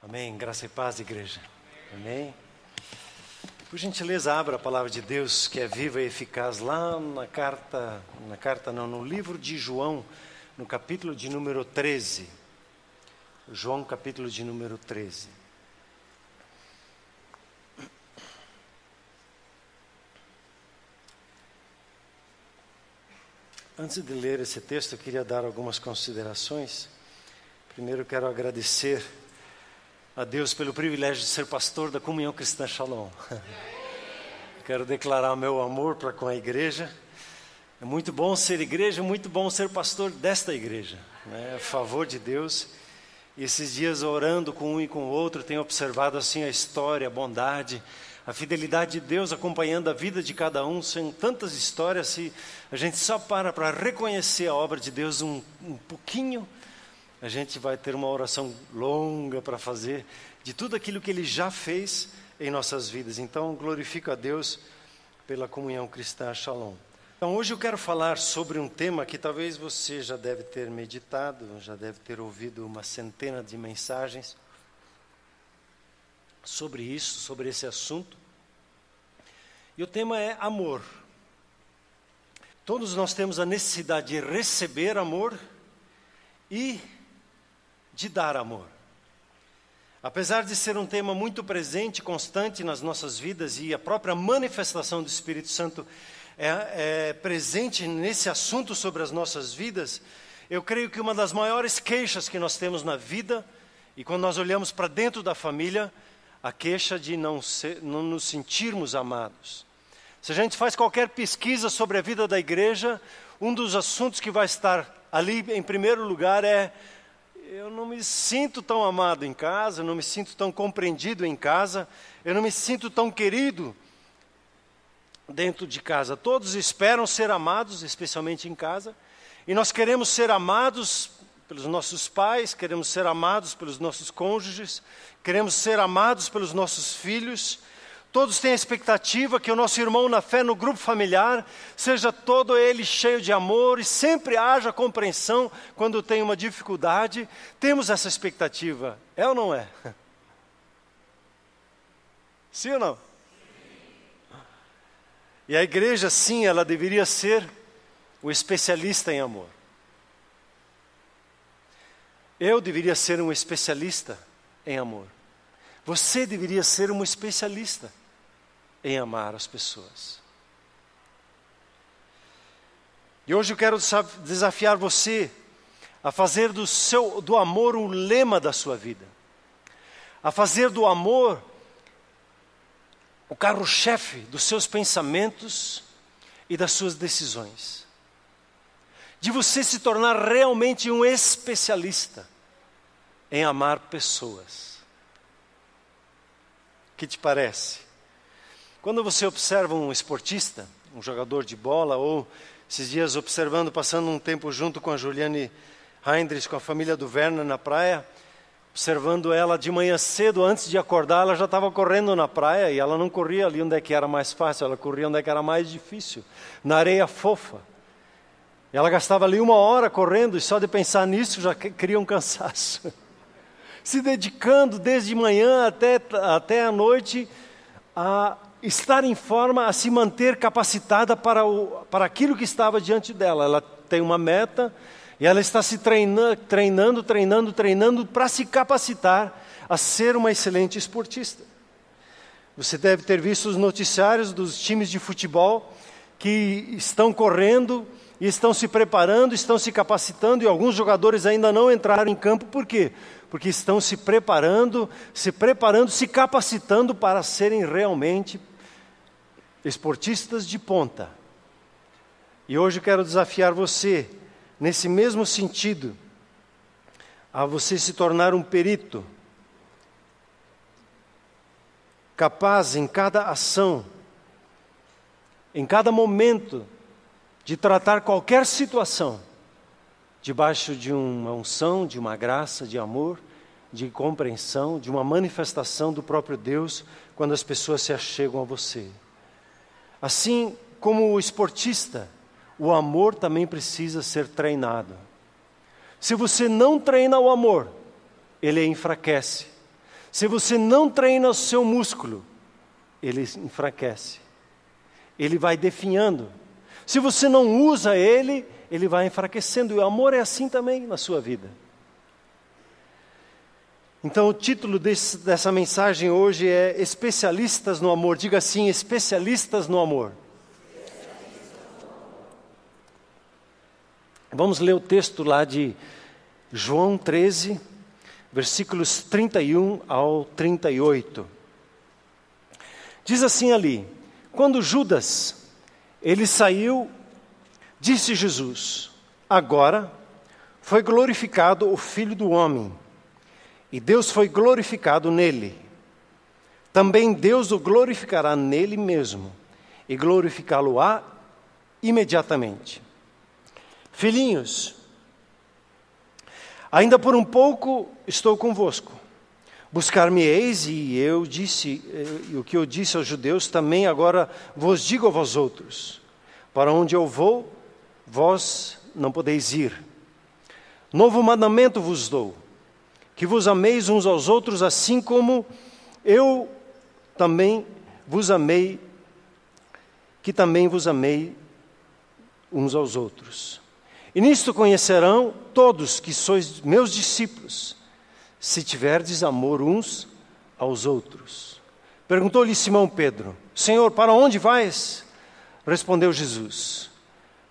Amém. Graça e paz, igreja. Amém. Por gentileza, abra a palavra de Deus, que é viva e eficaz, lá no livro de João, no capítulo de número 13. João, capítulo de número 13. Antes de ler esse texto, eu queria dar algumas considerações. Primeiro, eu quero agradecer a Deus pelo privilégio de ser pastor da Comunhão Cristã Shalom. Quero declarar meu amor para com a igreja. É muito bom ser igreja, muito bom ser pastor desta igreja, né? A favor de Deus. E esses dias orando com um e com o outro, tenho observado assim a história, a bondade, a fidelidade de Deus acompanhando a vida de cada um. São tantas histórias, se a gente só para reconhecer a obra de Deus um pouquinho, a gente vai ter uma oração longa para fazer de tudo aquilo que Ele já fez em nossas vidas. Então, glorifico a Deus pela Comunhão Cristã Shalom. Então, hoje eu quero falar sobre um tema que talvez você já deve ter meditado, já deve ter ouvido uma centena de mensagens sobre isso, sobre esse assunto. E o tema é amor. Todos nós temos a necessidade de receber amor e de dar amor. Apesar de ser um tema muito presente, constante nas nossas vidas, e a própria manifestação do Espírito Santo é presente nesse assunto sobre as nossas vidas, eu creio que uma das maiores queixas que nós temos na vida, e quando nós olhamos para dentro da família, a queixa de não nos sentirmos amados. Se a gente faz qualquer pesquisa sobre a vida da igreja, um dos assuntos que vai estar ali em primeiro lugar é: eu não me sinto tão amado em casa, eu não me sinto tão compreendido em casa, eu não me sinto tão querido dentro de casa. Todos esperam ser amados, especialmente em casa, e nós queremos ser amados pelos nossos pais, queremos ser amados pelos nossos cônjuges, queremos ser amados pelos nossos filhos. Todos têm a expectativa que o nosso irmão na fé, no grupo familiar, seja todo ele cheio de amor e sempre haja compreensão quando tem uma dificuldade. Temos essa expectativa, é ou não é? Sim ou não? E a igreja, sim, ela deveria ser o especialista em amor. Eu deveria ser um especialista em amor. Você deveria ser um especialista em amar as pessoas. E hoje eu quero desafiar você a fazer do amor um lema da sua vida. A fazer do amor o carro-chefe dos seus pensamentos e das suas decisões. De você se tornar realmente um especialista em amar pessoas. O que te parece? Quando você observa um esportista, um jogador de bola, ou esses dias observando, passando um tempo junto com a Juliane Heinrich, com a família do Werner na praia, observando ela de manhã cedo, antes de acordar, ela já estava correndo na praia, e ela não corria ali onde é que era mais fácil, ela corria onde é que era mais difícil, na areia fofa. Ela gastava ali 1 hora correndo, e só de pensar nisso já cria um cansaço. Se dedicando desde manhã até a noite a estar em forma, a se manter capacitada para aquilo que estava diante dela. Ela tem uma meta e ela está se treinando para se capacitar a ser uma excelente esportista. Você deve ter visto os noticiários dos times de futebol que estão correndo e estão se preparando, estão se capacitando, e alguns jogadores ainda não entraram em campo. Por quê? Porque estão se preparando, se capacitando para serem realmente esportistas de ponta. E hoje eu quero desafiar você, nesse mesmo sentido, a você se tornar um perito, capaz em cada ação, em cada momento, de tratar qualquer situação, debaixo de uma unção, de uma graça, de amor, de compreensão, de uma manifestação do próprio Deus, quando as pessoas se achegam a você. Assim como o esportista, o amor também precisa ser treinado. Se você não treina o amor, ele enfraquece. Se você não treina o seu músculo, ele enfraquece. Ele vai definhando. Se você não usa ele, ele vai enfraquecendo. E o amor é assim também na sua vida. Então o título dessa mensagem hoje é Especialistas no Amor. Diga assim, especialistas no amor. Vamos ler o texto lá de João 13, versículos 31 ao 38. Diz assim ali: quando Judas, ele saiu, disse Jesus: agora foi glorificado o Filho do Homem, e Deus foi glorificado nele. Também Deus o glorificará nele mesmo, e glorificá-lo-á imediatamente. Filhinhos, ainda por um pouco estou convosco. Buscar-me-eis, e o que eu disse aos judeus, também agora vos digo a vós outros: para onde eu vou, vós não podeis ir. Novo mandamento vos dou, que vos ameis uns aos outros, assim como eu também vos amei, que também vos amei uns aos outros. E nisto conhecerão todos que sois meus discípulos, se tiverdes amor uns aos outros. Perguntou-lhe Simão Pedro: Senhor, para onde vais? Respondeu Jesus: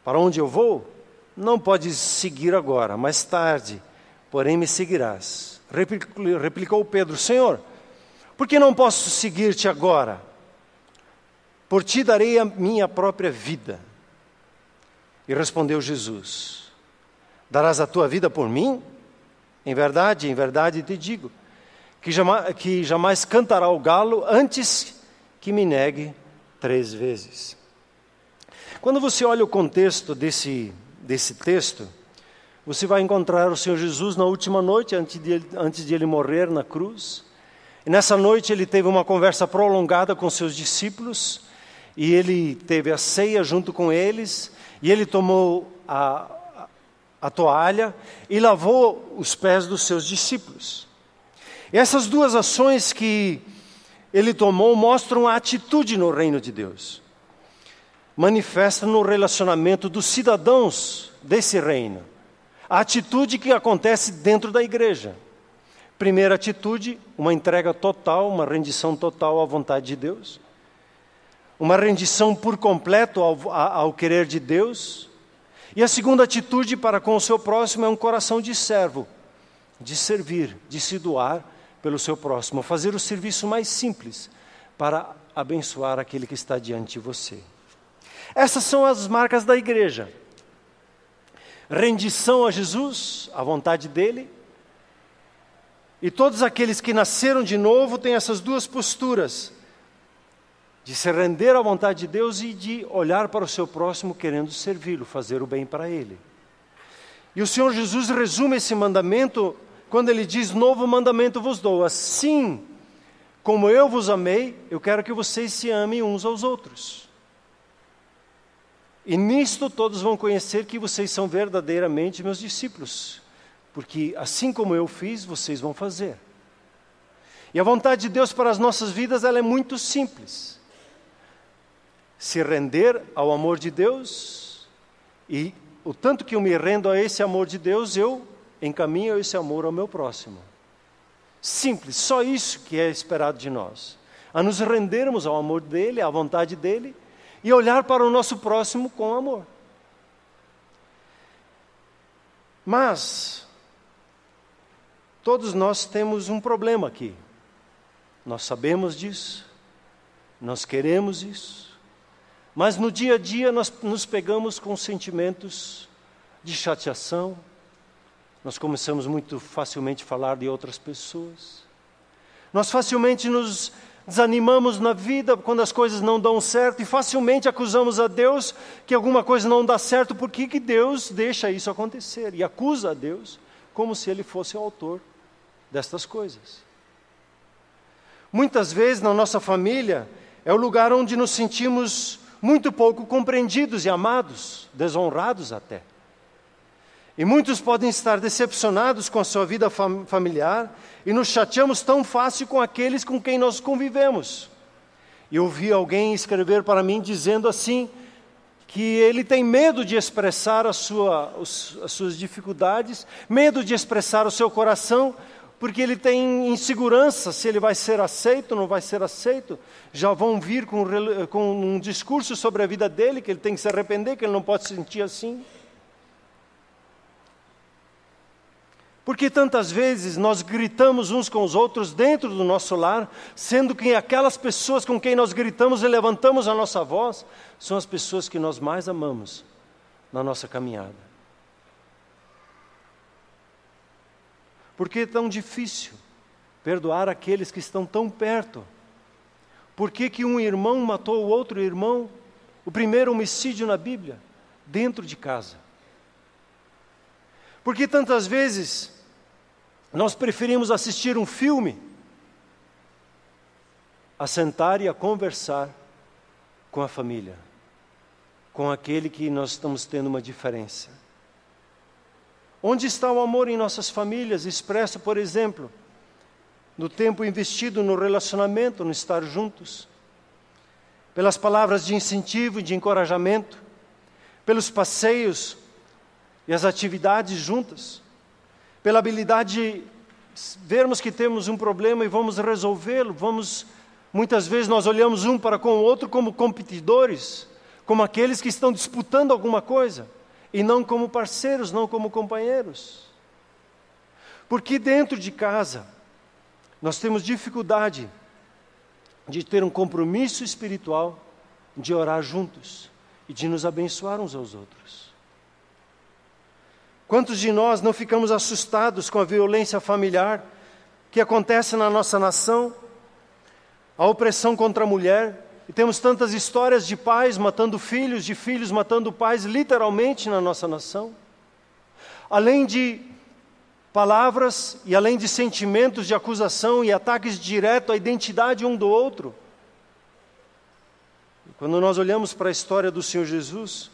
para onde eu vou? Não podes seguir agora, mais tarde, porém me seguirás. Replicou Pedro: Senhor, por que não posso seguir-te agora? Por ti darei a minha própria vida. E respondeu Jesus: darás a tua vida por mim? Em verdade te digo, que jamais cantará o galo antes que me negue 3 vezes. Quando você olha o contexto desse texto, você vai encontrar o Senhor Jesus na última noite, antes de ele morrer na cruz. E nessa noite ele teve uma conversa prolongada com seus discípulos, e ele teve a ceia junto com eles, e ele tomou a toalha e lavou os pés dos seus discípulos. E essas 2 ações que ele tomou mostram a atitude no reino de Deus. Manifesta no relacionamento dos cidadãos desse reino. A atitude que acontece dentro da igreja. Primeira atitude, uma entrega total, uma rendição total à vontade de Deus. Uma rendição por completo ao querer de Deus. E a segunda atitude para com o seu próximo é um coração de servo, de servir, de se doar pelo seu próximo, fazer o serviço mais simples para abençoar aquele que está diante de você. Essas são as marcas da igreja. Rendição a Jesus, à vontade dele. E todos aqueles que nasceram de novo têm essas 2 posturas: de se render à vontade de Deus e de olhar para o seu próximo querendo servi-lo, fazer o bem para ele. E o Senhor Jesus resume esse mandamento quando ele diz: novo mandamento vos dou, assim como eu vos amei, eu quero que vocês se amem uns aos outros. E nisto todos vão conhecer que vocês são verdadeiramente meus discípulos, porque assim como eu fiz, vocês vão fazer. E a vontade de Deus para as nossas vidas, ela é muito simples. Se render ao amor de Deus, e o tanto que eu me rendo a esse amor de Deus, eu encaminho esse amor ao meu próximo. Simples, só isso que é esperado de nós. A nos rendermos ao amor dele, à vontade dele, e olhar para o nosso próximo com amor. Mas todos nós temos um problema aqui. Nós sabemos disso, nós queremos isso, mas no dia a dia nós nos pegamos com sentimentos de chateação, nós começamos muito facilmente a falar de outras pessoas, nós facilmente nos desanimamos na vida quando as coisas não dão certo, e facilmente acusamos a Deus que alguma coisa não dá certo, por que Deus deixa isso acontecer? E acusa a Deus como se Ele fosse o autor destas coisas. Muitas vezes na nossa família é o lugar onde nos sentimos muito pouco compreendidos e amados, desonrados até. E muitos podem estar decepcionados com a sua vida familiar e nos chateamos tão fácil com aqueles com quem nós convivemos. E eu vi alguém escrever para mim dizendo assim, que ele tem medo de expressar as suas dificuldades, medo de expressar o seu coração, porque ele tem insegurança se ele vai ser aceito ou não vai ser aceito. Já vão vir com um discurso sobre a vida dele, que ele tem que se arrepender, que ele não pode se sentir assim. Porque tantas vezes nós gritamos uns com os outros dentro do nosso lar, sendo que aquelas pessoas com quem nós gritamos e levantamos a nossa voz, são as pessoas que nós mais amamos na nossa caminhada. Por que é tão difícil perdoar aqueles que estão tão perto? Por que um irmão matou o outro irmão? O primeiro homicídio na Bíblia, dentro de casa. Por que tantas vezes nós preferimos assistir um filme a sentar e a conversar com a família, com aquele que nós estamos tendo uma diferença? Onde está o amor em nossas famílias, expresso, por exemplo, no tempo investido no relacionamento, no estar juntos, pelas palavras de incentivo e de encorajamento, pelos passeios e as atividades juntas, pela habilidade de vermos que temos um problema e vamos resolvê-lo. Muitas vezes nós olhamos um para com o outro como competidores, como aqueles que estão disputando alguma coisa, e não como parceiros, não como companheiros. Porque dentro de casa, nós temos dificuldade de ter um compromisso espiritual, de orar juntos e de nos abençoar uns aos outros. Quantos de nós não ficamos assustados com a violência familiar que acontece na nossa nação, a opressão contra a mulher, e temos tantas histórias de pais matando filhos, de filhos matando pais, literalmente na nossa nação. Além de palavras e além de sentimentos de acusação e ataques diretos à identidade um do outro. Quando nós olhamos para a história do Senhor Jesus,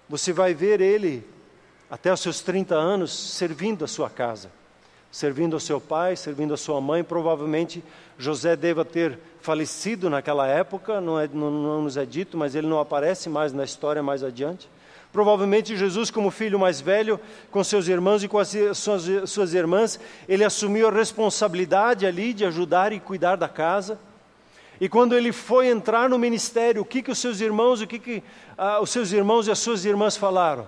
você vai ver Ele, até os seus 30 anos, servindo a sua casa, servindo ao seu pai, servindo a sua mãe. Provavelmente José deva ter falecido naquela época, não nos é dito, mas ele não aparece mais na história mais adiante. Provavelmente Jesus, como filho mais velho, com seus irmãos e com as suas irmãs, ele assumiu a responsabilidade ali de ajudar e cuidar da casa. E quando ele foi entrar no ministério, o que os seus irmãos e as suas irmãs falaram?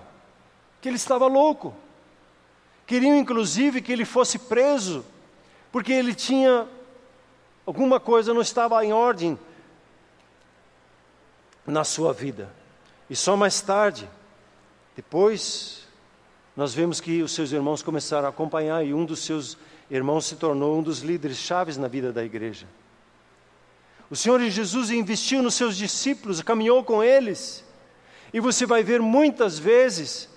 Que ele estava louco. Queriam inclusive que ele fosse preso, porque ele tinha alguma coisa, não estava em ordem na sua vida. E só mais tarde, depois, nós vemos que os seus irmãos começaram a acompanhar, e um dos seus irmãos se tornou um dos líderes chaves na vida da igreja. O Senhor Jesus investiu nos seus discípulos, caminhou com eles, e você vai ver muitas vezes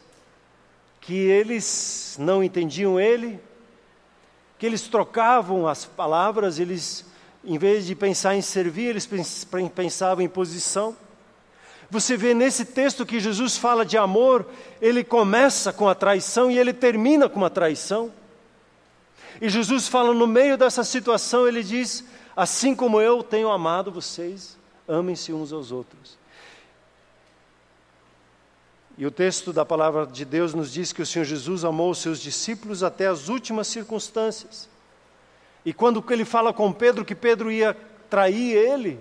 que eles não entendiam Ele, que eles trocavam as palavras, eles, em vez de pensar em servir, eles pensavam em posição. Você vê nesse texto que Jesus fala de amor, ele começa com a traição e ele termina com a traição. E Jesus fala no meio dessa situação, ele diz: assim como eu tenho amado vocês, amem-se uns aos outros. E o texto da palavra de Deus nos diz que o Senhor Jesus amou os seus discípulos até as últimas circunstâncias. E quando ele fala com Pedro que Pedro ia trair ele,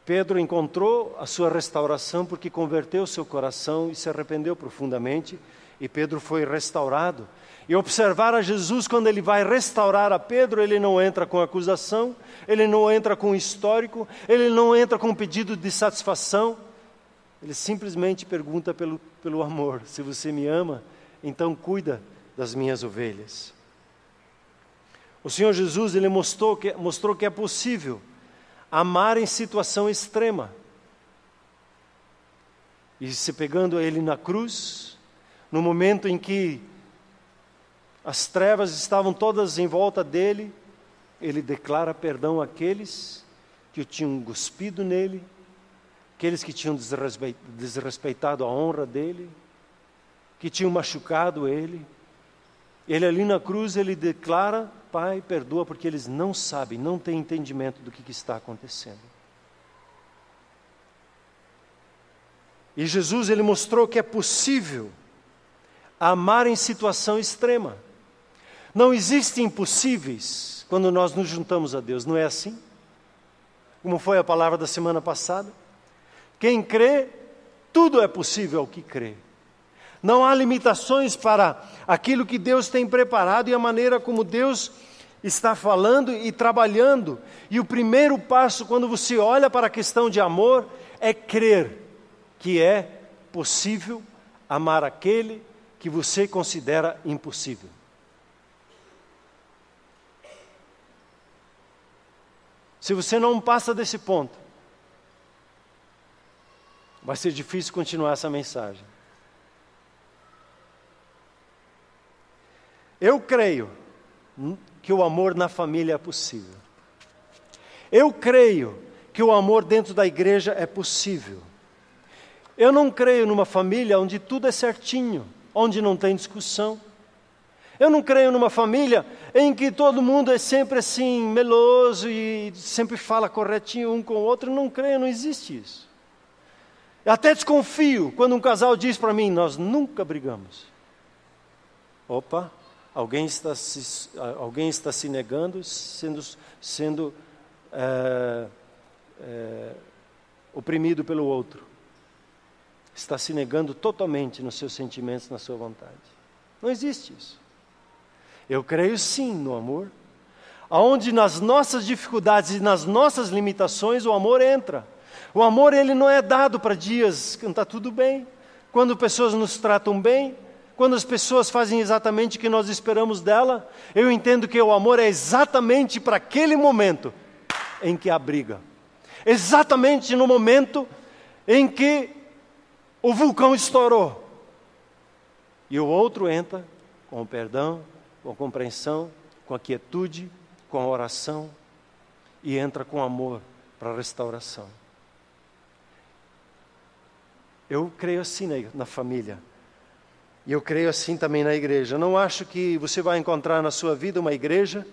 Pedro encontrou a sua restauração porque converteu o seu coração e se arrependeu profundamente, e Pedro foi restaurado. E observar a Jesus quando ele vai restaurar a Pedro, ele não entra com acusação, ele não entra com histórico, ele não entra com pedido de satisfação, ele simplesmente pergunta pelo amor: se você me ama, então cuida das minhas ovelhas. O Senhor Jesus, ele mostrou que é possível amar em situação extrema. E se pegando ele na cruz, no momento em que as trevas estavam todas em volta dele, ele declara perdão àqueles que o tinham cuspido nele, aqueles que tinham desrespeitado a honra dele, que tinham machucado ele. Ele ali na cruz, ele declara: Pai, perdoa, porque eles não sabem, não têm entendimento do que está acontecendo. E Jesus, ele mostrou que é possível amar em situação extrema. Não existem impossíveis quando nós nos juntamos a Deus, não é assim? Como foi a palavra da semana passada? Quem crê, tudo é possível ao que crê. Não há limitações para aquilo que Deus tem preparado e a maneira como Deus está falando e trabalhando. E o primeiro passo, quando você olha para a questão de amor, é crer que é possível amar aquele que você considera impossível. Se você não passa desse ponto, vai ser difícil continuar essa mensagem. Eu creio que o amor na família é possível. Eu creio que o amor dentro da igreja é possível. Eu não creio numa família onde tudo é certinho, onde não tem discussão. Eu não creio numa família em que todo mundo é sempre assim, meloso e sempre fala corretinho um com o outro. Eu não creio, não existe isso. Eu até desconfio quando um casal diz para mim: nós nunca brigamos. Opa, alguém está se negando, sendo oprimido pelo outro. Está se negando totalmente nos seus sentimentos, na sua vontade. Não existe isso. Eu creio sim no amor, aonde nas nossas dificuldades e nas nossas limitações o amor entra. O amor, ele não é dado para dias que está tudo bem, quando pessoas nos tratam bem, quando as pessoas fazem exatamente o que nós esperamos dela. Eu entendo que o amor é exatamente para aquele momento em que há briga, exatamente no momento em que o vulcão estourou e o outro entra com o perdão, com a compreensão, com a quietude, com a oração, e entra com amor para a restauração. Eu creio assim na família, e eu creio assim também na igreja. Eu não acho que você vai encontrar na sua vida uma igreja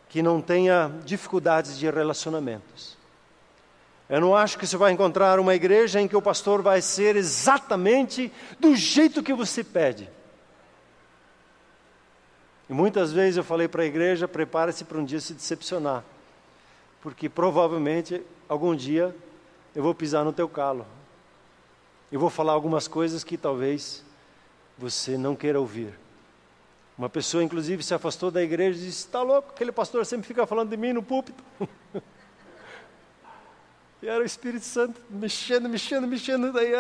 que não tenha dificuldades de relacionamentos. Eu não acho que você vai encontrar uma igreja em que o pastor vai ser exatamente do jeito que você pede. E muitas vezes eu falei para a igreja: prepare-se para um dia se decepcionar, porque provavelmente algum dia eu vou pisar no teu calo. Eu vou falar algumas coisas que talvez você não queira ouvir. Uma pessoa inclusive se afastou da igreja e disse: está louco, aquele pastor sempre fica falando de mim no púlpito. E era o Espírito Santo mexendo, daí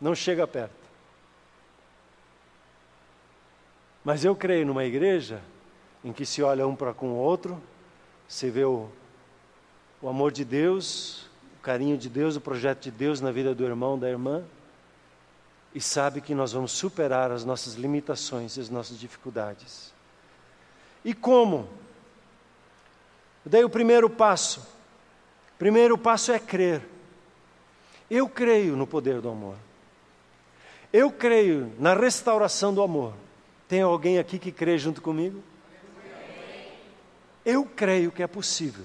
não chega perto. Mas eu creio numa igreja em que se olha um para com o outro, se vê o amor de Deus, o carinho de Deus, o projeto de Deus na vida do irmão, da irmã, e sabe que nós vamos superar as nossas limitações e as nossas dificuldades. E como? Daí o primeiro passo é crer. Eu creio no poder do amor. Eu creio na restauração do amor. Tem alguém aqui que crê junto comigo? Eu creio que é possível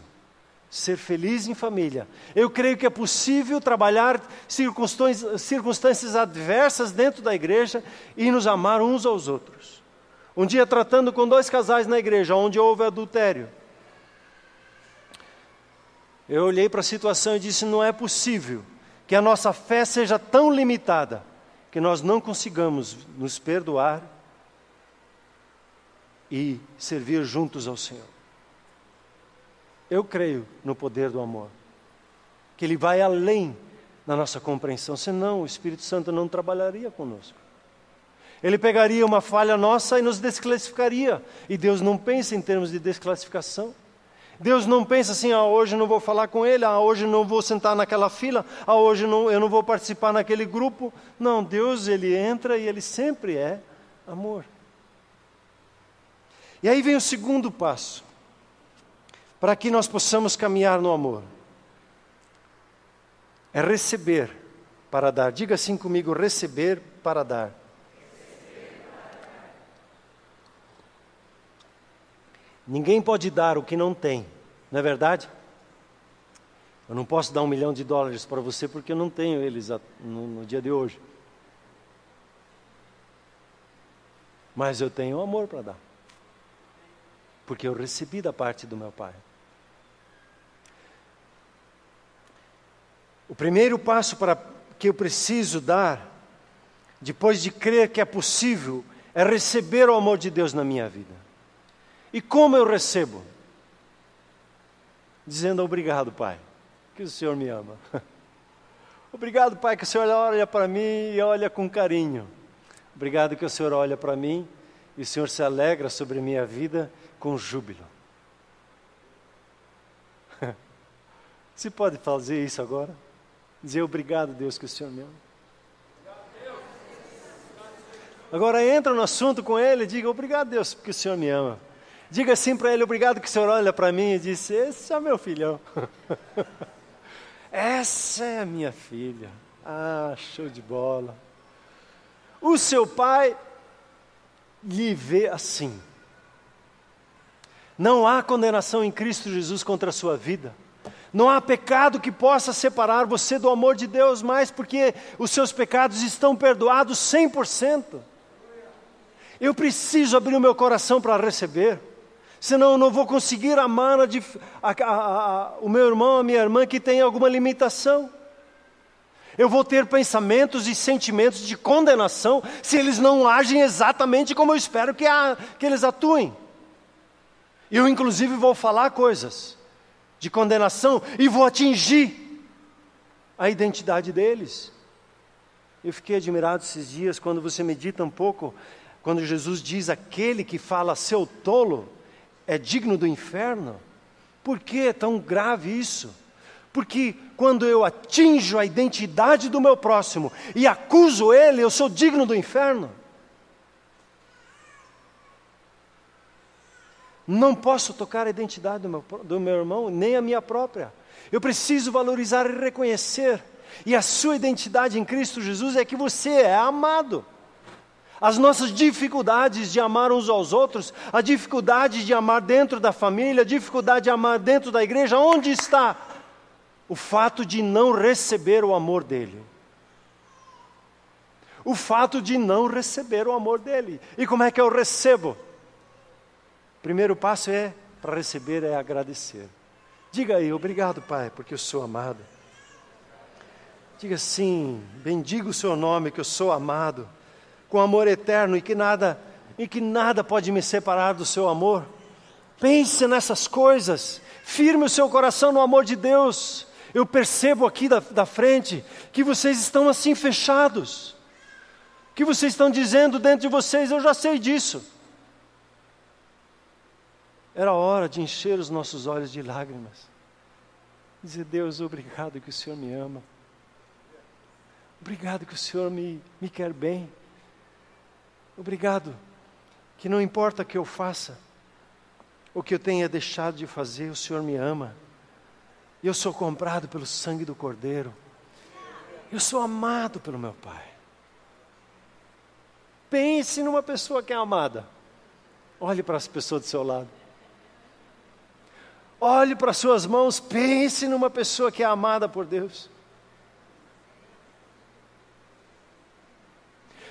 ser feliz em família. Eu creio que é possível trabalhar circunstâncias adversas dentro da igreja e nos amar uns aos outros. Um dia, tratando com 2 casais na igreja, onde houve adultério, eu olhei para a situação e disse: não é possível que a nossa fé seja tão limitada que nós não consigamos nos perdoar e servir juntos ao Senhor. Eu creio no poder do amor, que Ele vai além da nossa compreensão, senão o Espírito Santo não trabalharia conosco. Ele pegaria uma falha nossa e nos desclassificaria, e Deus não pensa em termos de desclassificação. Deus não pensa assim: hoje não vou falar com ele, hoje não vou sentar naquela fila, hoje eu não vou participar naquele grupo. Não, Deus, Ele entra e Ele sempre é amor. E aí vem o segundo passo, para que nós possamos caminhar no amor. é receber para dar. Diga assim comigo: receber para dar. Ninguém pode dar o que não tem, não é verdade? Eu não posso dar $1 milhão para você porque eu não tenho eles no dia de hoje. Mas eu tenho amor para dar, porque eu recebi da parte do meu Pai. O primeiro passo que eu preciso dar, depois de crer que é possível, é receber o amor de Deus na minha vida. E como eu recebo? Dizendo: obrigado, Pai, que o Senhor me ama. Obrigado, Pai, que o Senhor olha para mim e olha com carinho. Obrigado que o Senhor olha para mim e o Senhor se alegra sobre a minha vida com júbilo. Você pode fazer isso agora? Dizer: obrigado, Deus, que o Senhor me ama. Agora entra no assunto com Ele e diga: obrigado, Deus, porque o Senhor me ama. Diga assim para Ele: obrigado que o Senhor olha para mim e diz: esse é meu filhão. Essa é a minha filha. Ah, show de bola. O seu Pai lhe vê assim. Não há condenação em Cristo Jesus contra a sua vida. Não há pecado que possa separar você do amor de Deus mais, porque os seus pecados estão perdoados 100%. Eu preciso abrir o meu coração para receber, senão eu não vou conseguir amar o meu irmão, a minha irmã que tem alguma limitação. Eu vou ter pensamentos e sentimentos de condenação se eles não agem exatamente como eu espero que eles atuem. Eu inclusive vou falar coisas de condenação e vou atingir a identidade deles. Eu fiquei admirado esses dias quando você medita um pouco, quando Jesus diz: aquele que fala seu tolo é digno do inferno. Por que é tão grave isso? Porque quando eu atinjo a identidade do meu próximo e acuso ele, eu sou digno do inferno. Não posso tocar a identidade do meu irmão, nem a minha própria. Eu preciso valorizar e reconhecer. E a sua identidade em Cristo Jesus é que você é amado. As nossas dificuldades de amar uns aos outros, a dificuldade de amar dentro da família, a dificuldade de amar dentro da igreja, onde está? O fato de não receber o amor dele. O fato de não receber o amor dele. E como é que eu recebo? O primeiro passo para receber é agradecer. Diga aí: obrigado, Pai, porque eu sou amado. Diga assim: bendiga o seu nome, que eu sou amado, com amor eterno e que nada pode me separar do seu amor. Pense nessas coisas, firme o seu coração no amor de Deus. Eu percebo aqui da frente que vocês estão assim fechados, que vocês estão dizendo dentro de vocês: eu já sei disso. Era hora de encher os nossos olhos de lágrimas. Dizer: Deus, obrigado que o Senhor me ama. Obrigado que o Senhor me quer bem. Obrigado que não importa o que eu faça, o que eu tenha deixado de fazer, o Senhor me ama. Eu sou comprado pelo sangue do Cordeiro. Eu sou amado pelo meu Pai. Pense numa pessoa que é amada. Olhe para as pessoas do seu lado. Olhe para as suas mãos, pense numa pessoa que é amada por Deus.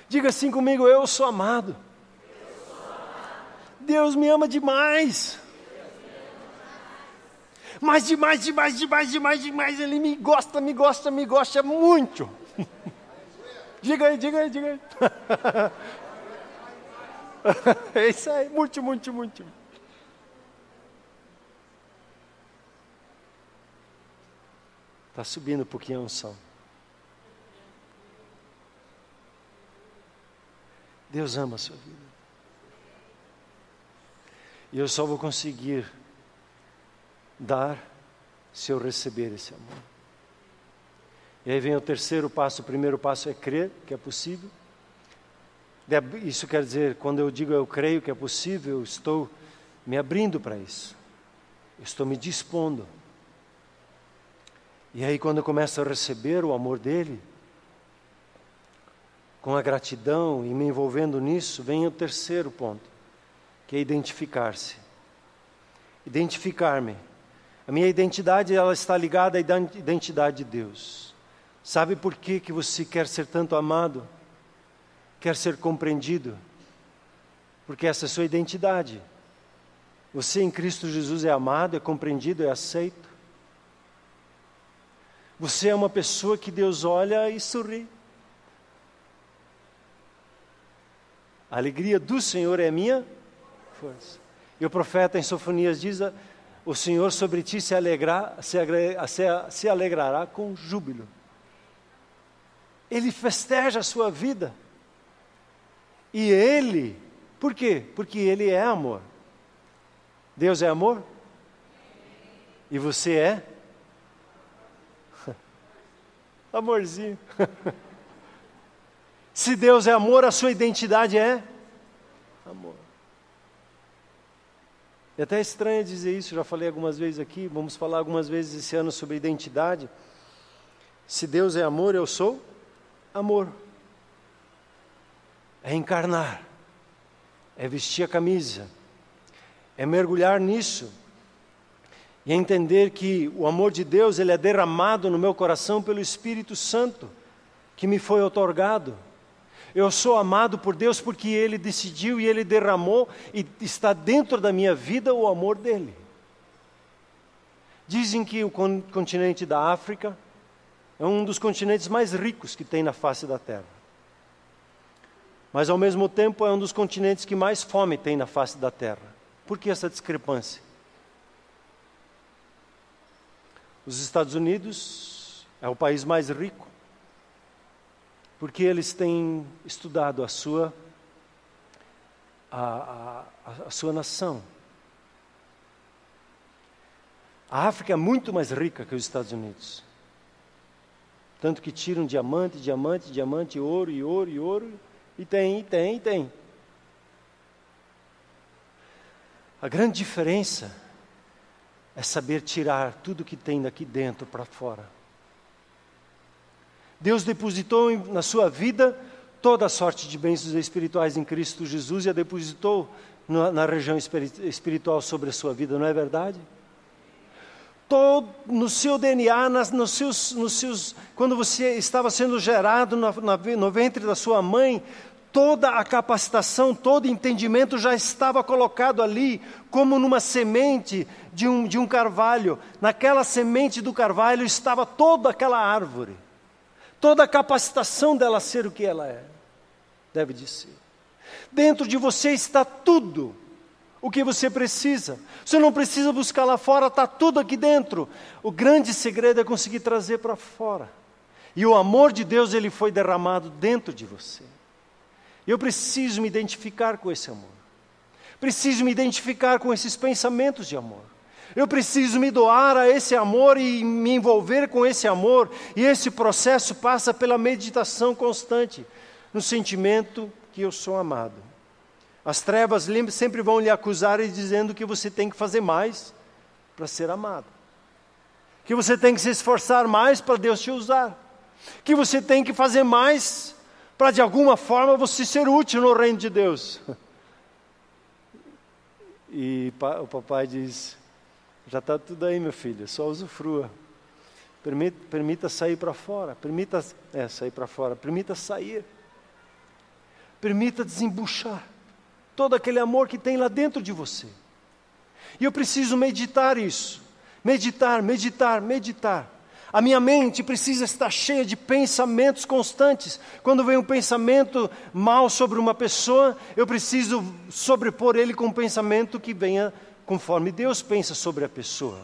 Diga assim comigo: eu sou amado. Deus me ama demais. Mas demais. Ele me gosta muito. Diga aí. É isso aí, muito. Está subindo um pouquinho a unção. Deus ama a sua vida. E eu só vou conseguir dar se eu receber esse amor. E aí vem o terceiro passo. O primeiro passo é crer que é possível. Isso quer dizer, quando eu digo eu creio que é possível, eu estou me abrindo para isso. Eu estou me dispondo. E aí quando eu começo a receber o amor dele, com a gratidão e me envolvendo nisso, vem o terceiro ponto, que é identificar-se. Identificar-me. A minha identidade, ela está ligada à identidade de Deus. Sabe por que você quer ser tanto amado? Quer ser compreendido? Porque essa é a sua identidade. Você em Cristo Jesus é amado, é compreendido, é aceito. Você é uma pessoa que Deus olha e sorri. A alegria do Senhor é a minha força. E o profeta em Sofonias diz, o Senhor sobre ti se alegrará com júbilo. Ele festeja a sua vida. E Ele, por quê? Porque Ele é amor. Deus é amor? E você é? Amorzinho. Se Deus é amor, a sua identidade é amor. É até estranho dizer isso, já falei algumas vezes aqui, vamos falar algumas vezes esse ano sobre identidade. Se Deus é amor, eu sou amor. É encarnar, é vestir a camisa, é mergulhar nisso e entender que o amor de Deus, ele é derramado no meu coração pelo Espírito Santo, que me foi outorgado. Eu sou amado por Deus porque Ele decidiu e Ele derramou e está dentro da minha vida o amor dEle. Dizem que o continente da África é um dos continentes mais ricos que tem na face da Terra. Mas ao mesmo tempo é um dos continentes que mais fome tem na face da Terra. Por que essa discrepância? Os Estados Unidos é o país mais rico, porque eles têm estudado a sua nação. A África é muito mais rica que os Estados Unidos. Tanto que tiram diamante, ouro, e tem. A grande diferença é saber tirar tudo que tem daqui dentro para fora. Deus depositou na sua vida toda a sorte de bênçãos espirituais em Cristo Jesus e a depositou na região espiritual sobre a sua vida, não é verdade? Todo no seu DNA, quando você estava sendo gerado no ventre da sua mãe, toda a capacitação, todo entendimento já estava colocado ali, como numa semente de um carvalho. Naquela semente do carvalho estava toda aquela árvore. Toda a capacitação dela ser o que ela é, deve de ser. Dentro de você está tudo o que você precisa. Você não precisa buscar lá fora, está tudo aqui dentro. O grande segredo é conseguir trazer para fora. E o amor de Deus, ele foi derramado dentro de você. Eu preciso me identificar com esse amor. Preciso me identificar com esses pensamentos de amor. Eu preciso me doar a esse amor e me envolver com esse amor. E esse processo passa pela meditação constante, no sentimento que eu sou amado. As trevas sempre vão lhe acusar e dizendo que você tem que fazer mais para ser amado. Que você tem que se esforçar mais para Deus te usar. Que você tem que fazer mais para de alguma forma você ser útil no reino de Deus. E o papai diz, já está tudo aí, meu filho, só usufrua. Permita sair para fora, sair para fora, permita sair. Permita desembuchar todo aquele amor que tem lá dentro de você. E eu preciso meditar isso. Meditar. A minha mente precisa estar cheia de pensamentos constantes. Quando vem um pensamento mal sobre uma pessoa, eu preciso sobrepor ele com um pensamento que venha conforme Deus pensa sobre a pessoa.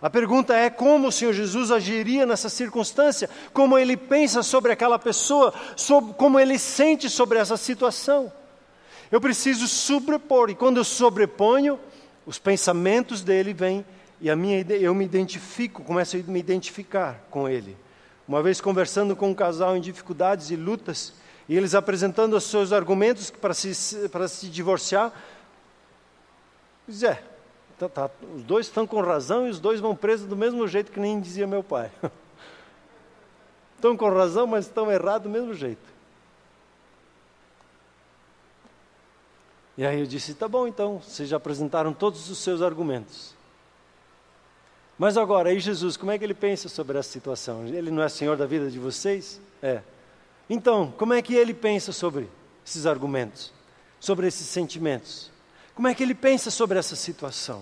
A pergunta é como o Senhor Jesus agiria nessa circunstância, como Ele pensa sobre aquela pessoa, como Ele sente sobre essa situação. Eu preciso sobrepor, e quando eu sobreponho, os pensamentos dele vêm, e eu me identifico, começo a me identificar com ele. Uma vez conversando com um casal em dificuldades e lutas, e eles apresentando os seus argumentos para se divorciar, os dois estão com razão e os dois vão presos do mesmo jeito que nem dizia meu pai. Estão com razão, mas estão errados do mesmo jeito. E aí eu disse, tá bom então, vocês já apresentaram todos os seus argumentos. Mas agora, aí Jesus, como é que ele pensa sobre essa situação? Ele não é Senhor da vida de vocês? É. Então, como é que ele pensa sobre esses argumentos? Sobre esses sentimentos? Como é que ele pensa sobre essa situação?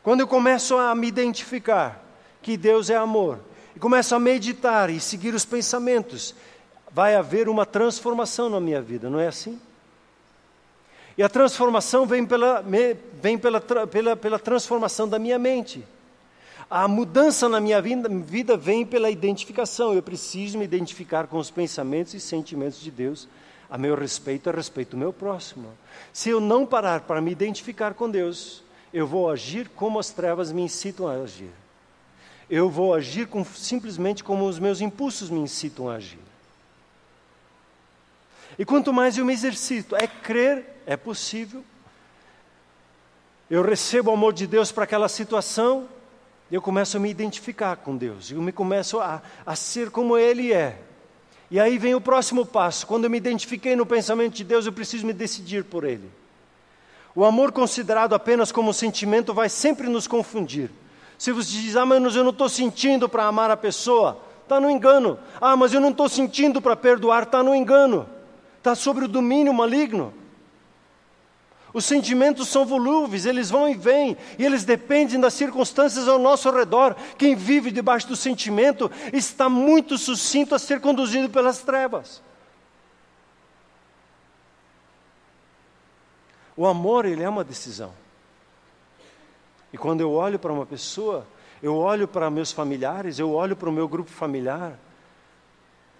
Quando eu começo a me identificar que Deus é amor, e começo a meditar e seguir os pensamentos, vai haver uma transformação na minha vida, não é assim? E a transformação vem pela transformação da minha mente. A mudança na minha vida vem pela identificação. Eu preciso me identificar com os pensamentos e sentimentos de Deus a meu respeito, a respeito do meu próximo. Se eu não parar para me identificar com Deus, eu vou agir como as trevas me incitam a agir. Eu vou agir simplesmente como os meus impulsos me incitam a agir. E quanto mais eu me exercito, é crer, é possível. Eu recebo o amor de Deus para aquela situação, eu começo a me identificar com Deus, eu começo a ser como Ele é. E aí vem o próximo passo, quando eu me identifiquei no pensamento de Deus, eu preciso me decidir por Ele. O amor considerado apenas como sentimento vai sempre nos confundir. Se você diz, mas eu não estou sentindo para amar a pessoa, está no engano. Mas eu não estou sentindo para perdoar, está no engano. Está sobre o domínio maligno. Os sentimentos são volúveis, eles vão e vêm, e eles dependem das circunstâncias ao nosso redor. Quem vive debaixo do sentimento está muito sucinto a ser conduzido pelas trevas. O amor, ele é uma decisão. E quando eu olho para uma pessoa, eu olho para meus familiares, eu olho para o meu grupo familiar,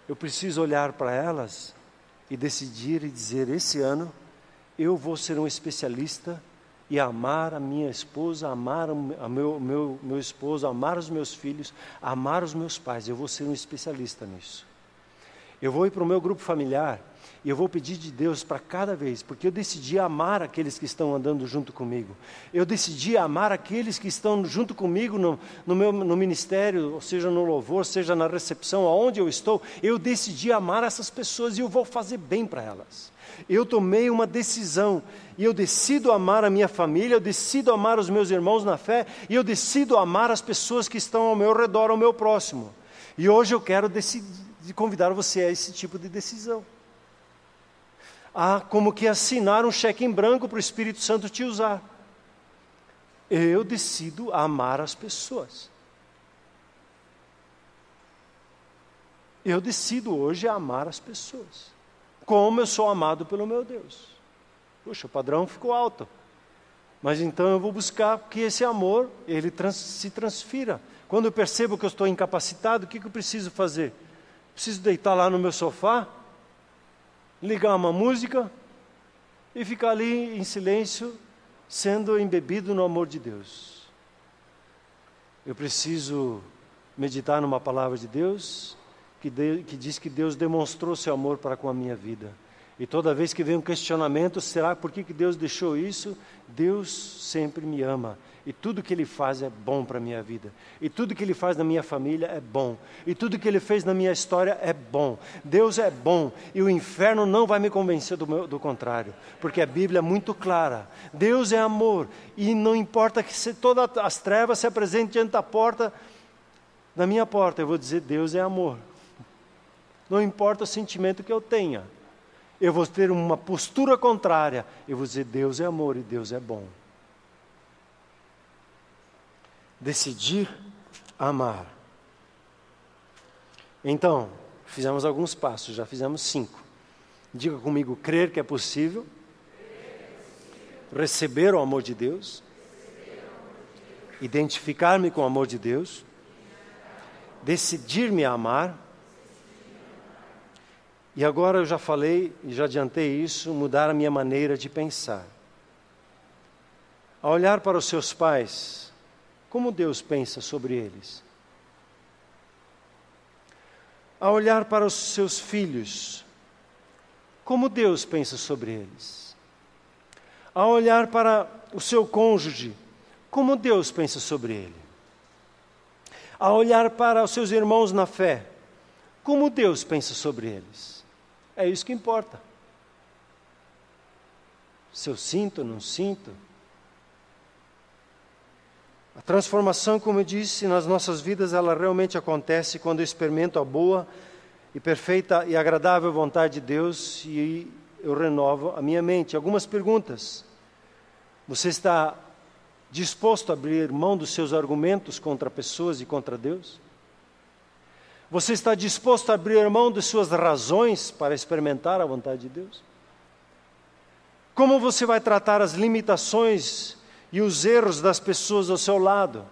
eu preciso olhar para elas e decidir e dizer, esse ano eu vou ser um especialista e amar a minha esposa, amar meu esposo, amar os meus filhos, amar os meus pais. Eu vou ser um especialista nisso. Eu vou ir para o meu grupo familiar e eu vou pedir de Deus para cada vez, porque eu decidi amar aqueles que estão andando junto comigo. Eu decidi amar aqueles que estão junto comigo no ministério, ou seja, no louvor, seja na recepção, aonde eu estou. Eu decidi amar essas pessoas e eu vou fazer bem para elas. Eu tomei uma decisão e eu decido amar a minha família, eu decido amar os meus irmãos na fé e eu decido amar as pessoas que estão ao meu redor, ao meu próximo. E hoje eu quero convidar você a esse tipo de decisão. Como que assinar um cheque em branco para o Espírito Santo te usar. Eu decido amar as pessoas. Eu decido hoje amar as pessoas. Como eu sou amado pelo meu Deus. Puxa, o padrão ficou alto. Mas então eu vou buscar que esse amor, ele se transfira. Quando eu percebo que eu estou incapacitado, o que eu preciso fazer? Preciso deitar lá no meu sofá, ligar uma música e ficar ali em silêncio, sendo embebido no amor de Deus. Eu preciso meditar numa palavra de Deus que diz que Deus demonstrou seu amor para com a minha vida. E toda vez que vem um questionamento, será por que Deus deixou isso? Deus sempre me ama. E tudo que Ele faz é bom para a minha vida. E tudo que Ele faz na minha família é bom. E tudo que Ele fez na minha história é bom. Deus é bom. E o inferno não vai me convencer do contrário. Porque a Bíblia é muito clara. Deus é amor. E não importa que todas as trevas se apresentem diante da porta, na minha porta, eu vou dizer, Deus é amor. Não importa o sentimento que eu tenha. Eu vou ter uma postura contrária. Eu vou dizer, Deus é amor e Deus é bom. Decidir amar. Então, fizemos alguns passos, já fizemos 5. Diga comigo, crer que é possível. Receber o amor de Deus. Identificar-me com o amor de Deus. Decidir-me a amar. E agora eu já falei, e já adiantei isso, mudar a minha maneira de pensar. Ao olhar para os seus pais, como Deus pensa sobre eles? Ao olhar para os seus filhos, como Deus pensa sobre eles? Ao olhar para o seu cônjuge, como Deus pensa sobre ele. A olhar para os seus irmãos na fé, como Deus pensa sobre eles. É isso que importa. Se eu sinto ou não sinto. A transformação, como eu disse, nas nossas vidas, ela realmente acontece quando eu experimento a boa e perfeita e agradável vontade de Deus e eu renovo a minha mente. Algumas perguntas. Você está disposto a abrir mão dos seus argumentos contra pessoas e contra Deus? Você está disposto a abrir mão de suas razões para experimentar a vontade de Deus? Como você vai tratar as limitações e os erros das pessoas ao seu lado?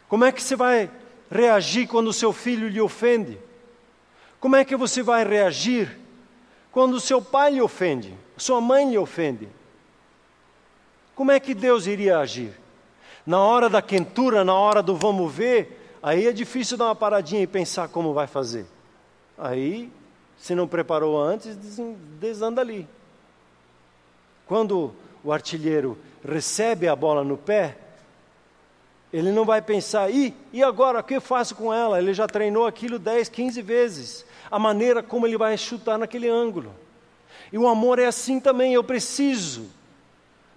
Como é que você vai reagir quando o seu filho lhe ofende? Como é que você vai reagir quando o seu pai lhe ofende, sua mãe lhe ofende? Como é que Deus iria agir? Na hora da quentura, na hora do vamos ver, aí é difícil dar uma paradinha e pensar como vai fazer. Aí, se não preparou antes, desanda ali. Quando o artilheiro recebe a bola no pé, ele não vai pensar, e agora, o que eu faço com ela? Ele já treinou aquilo 10, 15 vezes. A maneira como ele vai chutar naquele ângulo. E o amor é assim também, eu preciso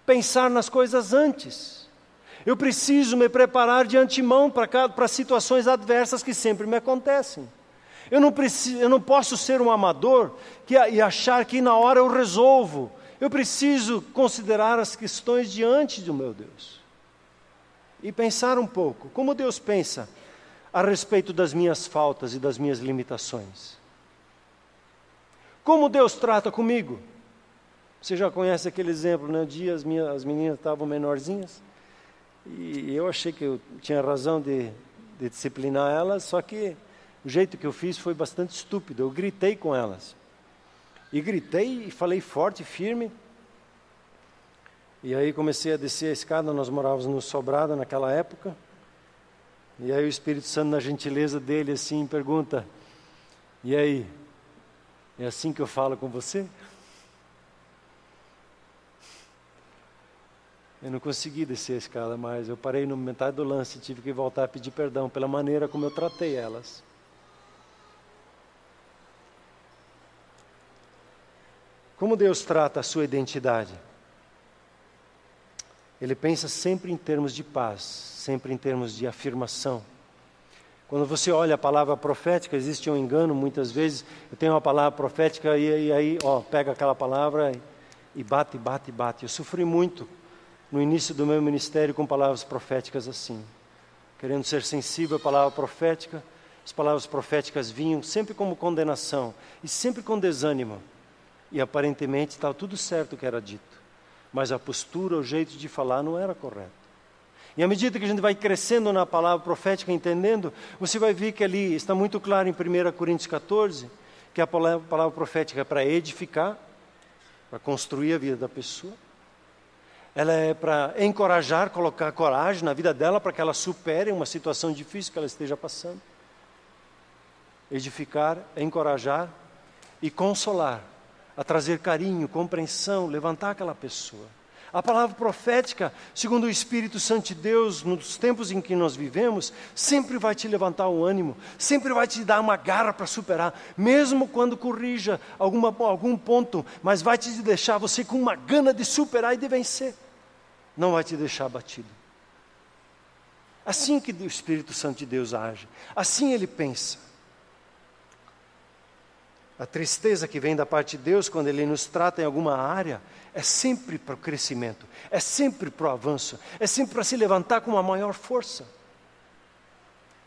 pensar nas coisas antes. Eu preciso me preparar de antemão para situações adversas que sempre me acontecem. Eu não posso ser um amador e achar que na hora eu resolvo. Eu preciso considerar as questões diante do meu Deus. E pensar um pouco, como Deus pensa a respeito das minhas faltas e das minhas limitações. Como Deus trata comigo? Você já conhece aquele exemplo, né? Um dia as meninas estavam menorzinhas, e eu achei que eu tinha razão de disciplinar elas, só que o jeito que eu fiz foi bastante estúpido. Eu gritei com elas. E gritei e falei forte, firme. E aí comecei a descer a escada, nós morávamos no sobrado naquela época. E aí o Espírito Santo, na gentileza dele, assim, pergunta, e aí, é assim que eu falo com você? Eu não consegui descer a escada mais, eu parei no metade do lance e tive que voltar a pedir perdão pela maneira como eu tratei elas. Como Deus trata a sua identidade? Ele pensa sempre em termos de paz, sempre em termos de afirmação. Quando você olha a palavra profética, existe um engano muitas vezes. Eu tenho uma palavra profética e aí, pega aquela palavra e bate, bate, bate. Eu sofri muito no início do meu ministério com palavras proféticas assim. Querendo ser sensível à palavra profética, as palavras proféticas vinham sempre como condenação e sempre com desânimo. E aparentemente estava tudo certo o que era dito. Mas a postura, o jeito de falar não era correto. E à medida que a gente vai crescendo na palavra profética, entendendo, você vai ver que ali está muito claro em 1 Coríntios 14, que a palavra profética é para edificar, para construir a vida da pessoa. Ela é para encorajar, colocar coragem na vida dela, para que ela supere uma situação difícil que ela esteja passando. Edificar, encorajar e consolar, a trazer carinho, compreensão, levantar aquela pessoa. A palavra profética, segundo o Espírito Santo de Deus, nos tempos em que nós vivemos, sempre vai te levantar o ânimo, sempre vai te dar uma garra para superar, mesmo quando corrija algum ponto, mas vai te deixar você com uma gana de superar e de vencer. Não vai te deixar abatido. Assim que o Espírito Santo de Deus age, assim ele pensa. A tristeza que vem da parte de Deus quando Ele nos trata em alguma área é sempre para o crescimento, é sempre para o avanço, é sempre para se levantar com uma maior força.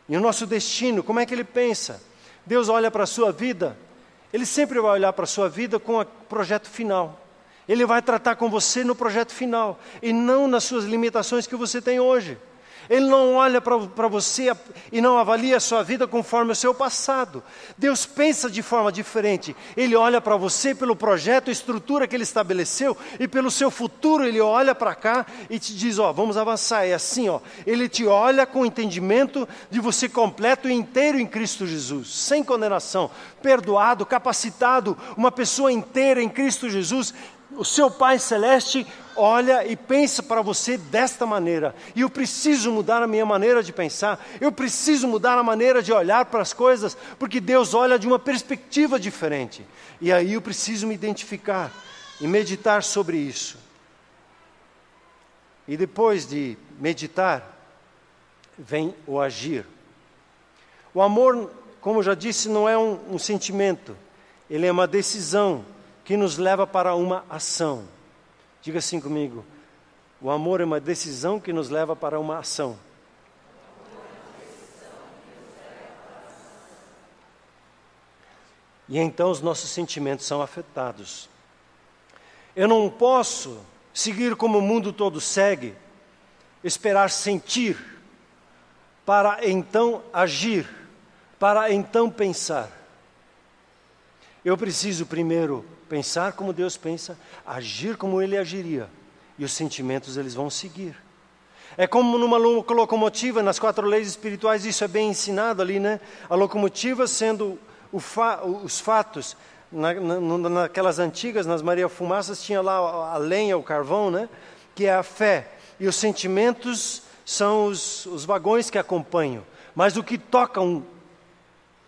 E o nosso destino, como é que Ele pensa? Deus olha para a sua vida, Ele sempre vai olhar para a sua vida com o projeto final. Ele vai tratar com você no projeto final e não nas suas limitações que você tem hoje. Ele não olha para você e não avalia a sua vida conforme o seu passado. Deus pensa de forma diferente. Ele olha para você pelo projeto, estrutura que Ele estabeleceu, e pelo seu futuro Ele olha para cá e te diz, vamos avançar. É assim, Ele te olha com o entendimento de você completo e inteiro em Cristo Jesus, sem condenação, perdoado, capacitado, uma pessoa inteira em Cristo Jesus, o seu Pai Celeste olha e pensa para você desta maneira. E eu preciso mudar a minha maneira de pensar. Eu preciso mudar a maneira de olhar para as coisas, porque Deus olha de uma perspectiva diferente. E aí eu preciso me identificar e meditar sobre isso. E depois de meditar, vem o agir. O amor, como eu já disse, não é um sentimento. Ele é uma decisão que nos leva para uma ação. Diga assim comigo: o amor é uma decisão que nos leva para uma ação. E então os nossos sentimentos são afetados. Eu não posso seguir como o mundo todo segue, esperar sentir, para então agir, para então pensar. Eu preciso primeiro pensar como Deus pensa, agir como Ele agiria, e os sentimentos eles vão seguir. É como numa locomotiva, nas 4 leis espirituais, isso é bem ensinado ali, né? A locomotiva sendo os fatos, naquelas antigas, nas Maria Fumaças, tinha lá a lenha, o carvão, né? Que é a fé, e os sentimentos são os vagões que acompanham, mas o que tocam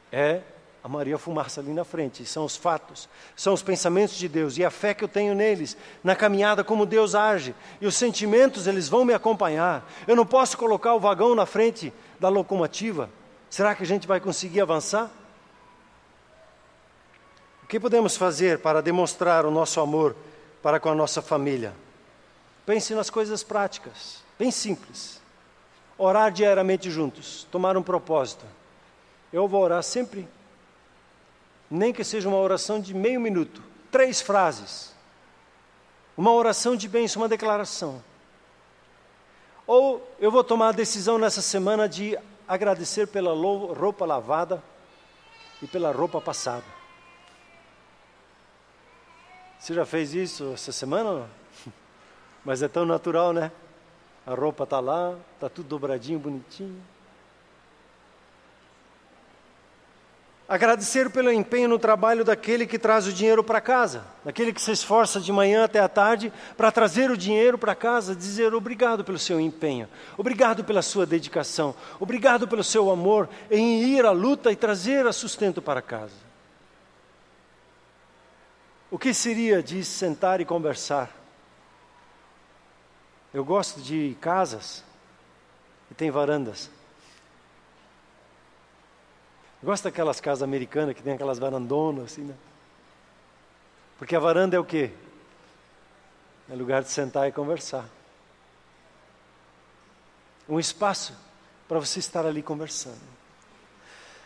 é a Maria Fumaça ali na frente, são os fatos, são os pensamentos de Deus e a fé que eu tenho neles, na caminhada como Deus age, e os sentimentos eles vão me acompanhar. Eu não posso colocar o vagão na frente da locomotiva. Será que a gente vai conseguir avançar? O que podemos fazer para demonstrar o nosso amor para com a nossa família? Pense nas coisas práticas, bem simples. Orar diariamente juntos, tomar um propósito. Eu vou orar sempre, nem que seja uma oração de meio minuto, 3 frases. Uma oração de bênção, uma declaração. Ou eu vou tomar a decisão nessa semana de agradecer pela roupa lavada e pela roupa passada. Você já fez isso essa semana? Mas é tão natural, né? A roupa está lá, está tudo dobradinho, bonitinho. Agradecer pelo empenho no trabalho daquele que traz o dinheiro para casa, daquele que se esforça de manhã até a tarde para trazer o dinheiro para casa, dizer obrigado pelo seu empenho, obrigado pela sua dedicação, obrigado pelo seu amor em ir à luta e trazer a sustento para casa. O que seria de sentar e conversar? Eu gosto de casas que tem varandas. Gosto daquelas casas americanas que tem aquelas varandonas assim, né? Porque a varanda é o quê? É lugar de sentar e conversar. Um espaço para você estar ali conversando.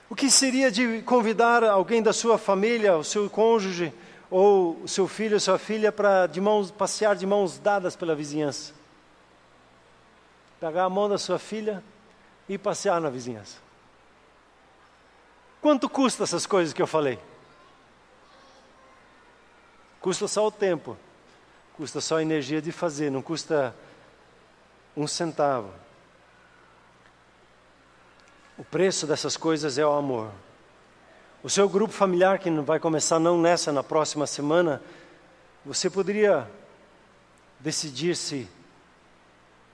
O que seria de convidar alguém da sua família, o seu cônjuge, ou o seu filho ou sua filha para passear de mãos dadas pela vizinhança? Pegar a mão da sua filha e passear na vizinhança. Quanto custa essas coisas que eu falei? Custa só o tempo, custa só a energia de fazer, não custa 1 centavo. O preço dessas coisas é o amor. O seu grupo familiar, que não vai começar não nessa, na próxima semana, você poderia decidir-se,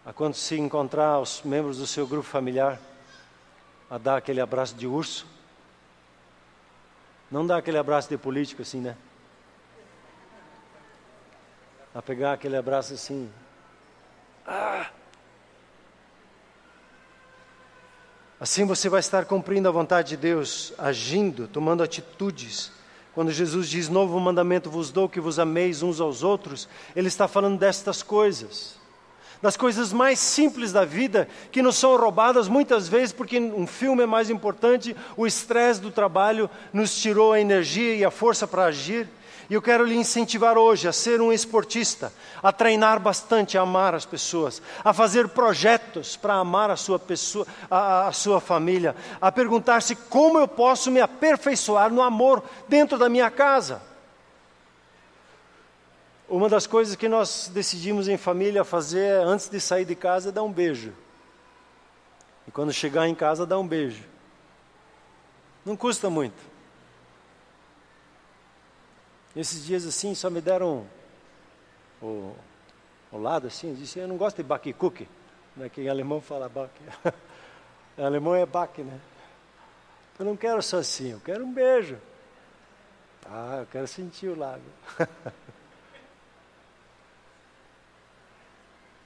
a quando se encontrar os membros do seu grupo familiar, a dar aquele abraço de urso. Não dá aquele abraço de político assim, né? A pegar aquele abraço assim. Assim você vai estar cumprindo a vontade de Deus, agindo, tomando atitudes. Quando Jesus diz, novo mandamento vos dou, que vos ameis uns aos outros, Ele está falando destas coisas. Das coisas mais simples da vida, que nos são roubadas muitas vezes, porque um filme é mais importante, o estresse do trabalho nos tirou a energia e a força para agir. E eu quero lhe incentivar hoje a ser um esportista, a treinar bastante, a amar as pessoas, a fazer projetos para amar a sua pessoa, a sua família, a perguntar-se como eu posso me aperfeiçoar no amor dentro da minha casa. Uma das coisas que nós decidimos em família fazer antes de sair de casa é dar um beijo. E quando chegar em casa, dar um beijo. Não custa muito. Esses dias assim só me deram o lado assim, disse, eu não gosto de Backkuchen, né, que em alemão fala Back. Em alemão é Back, né? Eu não quero só assim, eu quero um beijo. Eu quero sentir o lago.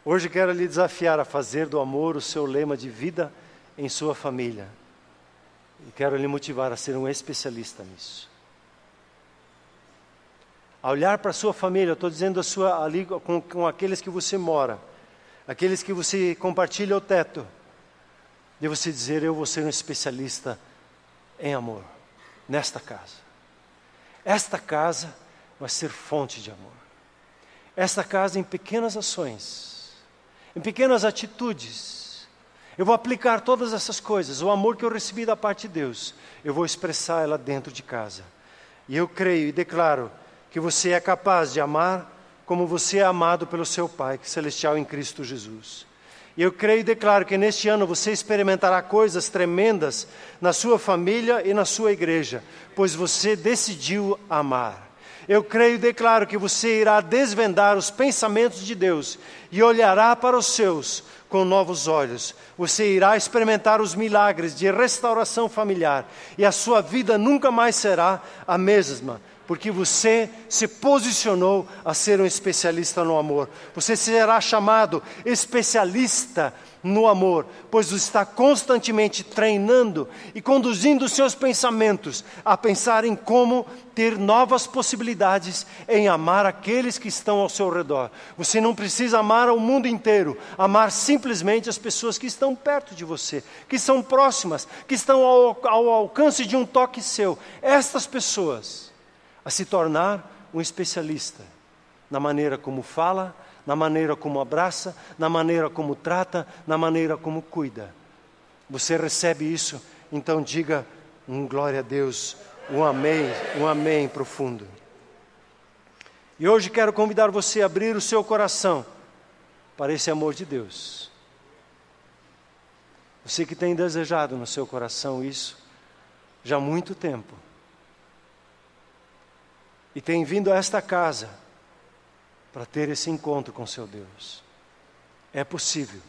Hoje quero lhe desafiar a fazer do amor o seu lema de vida em sua família. E quero lhe motivar a ser um especialista nisso. A olhar para a sua família, eu estou dizendo ali com aqueles que você mora, aqueles que você compartilha o teto, de você dizer, eu vou ser um especialista em amor, nesta casa. Esta casa vai ser fonte de amor. Esta casa em pequenas ações, em pequenas atitudes, eu vou aplicar todas essas coisas, o amor que eu recebi da parte de Deus, eu vou expressar ela dentro de casa. E eu creio e declaro que você é capaz de amar como você é amado pelo seu Pai Celestial em Cristo Jesus. E eu creio e declaro que neste ano você experimentará coisas tremendas na sua família e na sua igreja, pois você decidiu amar. Eu creio e declaro que você irá desvendar os pensamentos de Deus e olhará para os seus com novos olhos. Você irá experimentar os milagres de restauração familiar e a sua vida nunca mais será a mesma, porque você se posicionou a ser um especialista no amor. Você será chamado especialista no amor, pois está constantemente treinando e conduzindo os seus pensamentos a pensar em como ter novas possibilidades em amar aqueles que estão ao seu redor. Você não precisa amar ao mundo inteiro, amar simplesmente as pessoas que estão perto de você, que são próximas, que estão ao alcance de um toque seu. Estas pessoas a se tornar um especialista na maneira como fala, na maneira como abraça, na maneira como trata, na maneira como cuida. Você recebe isso? Então diga um glória a Deus, um amém profundo. E hoje quero convidar você a abrir o seu coração para esse amor de Deus. Você que tem desejado no seu coração isso já há muito tempo. E tem vindo a esta casa para ter esse encontro com seu Deus. É possível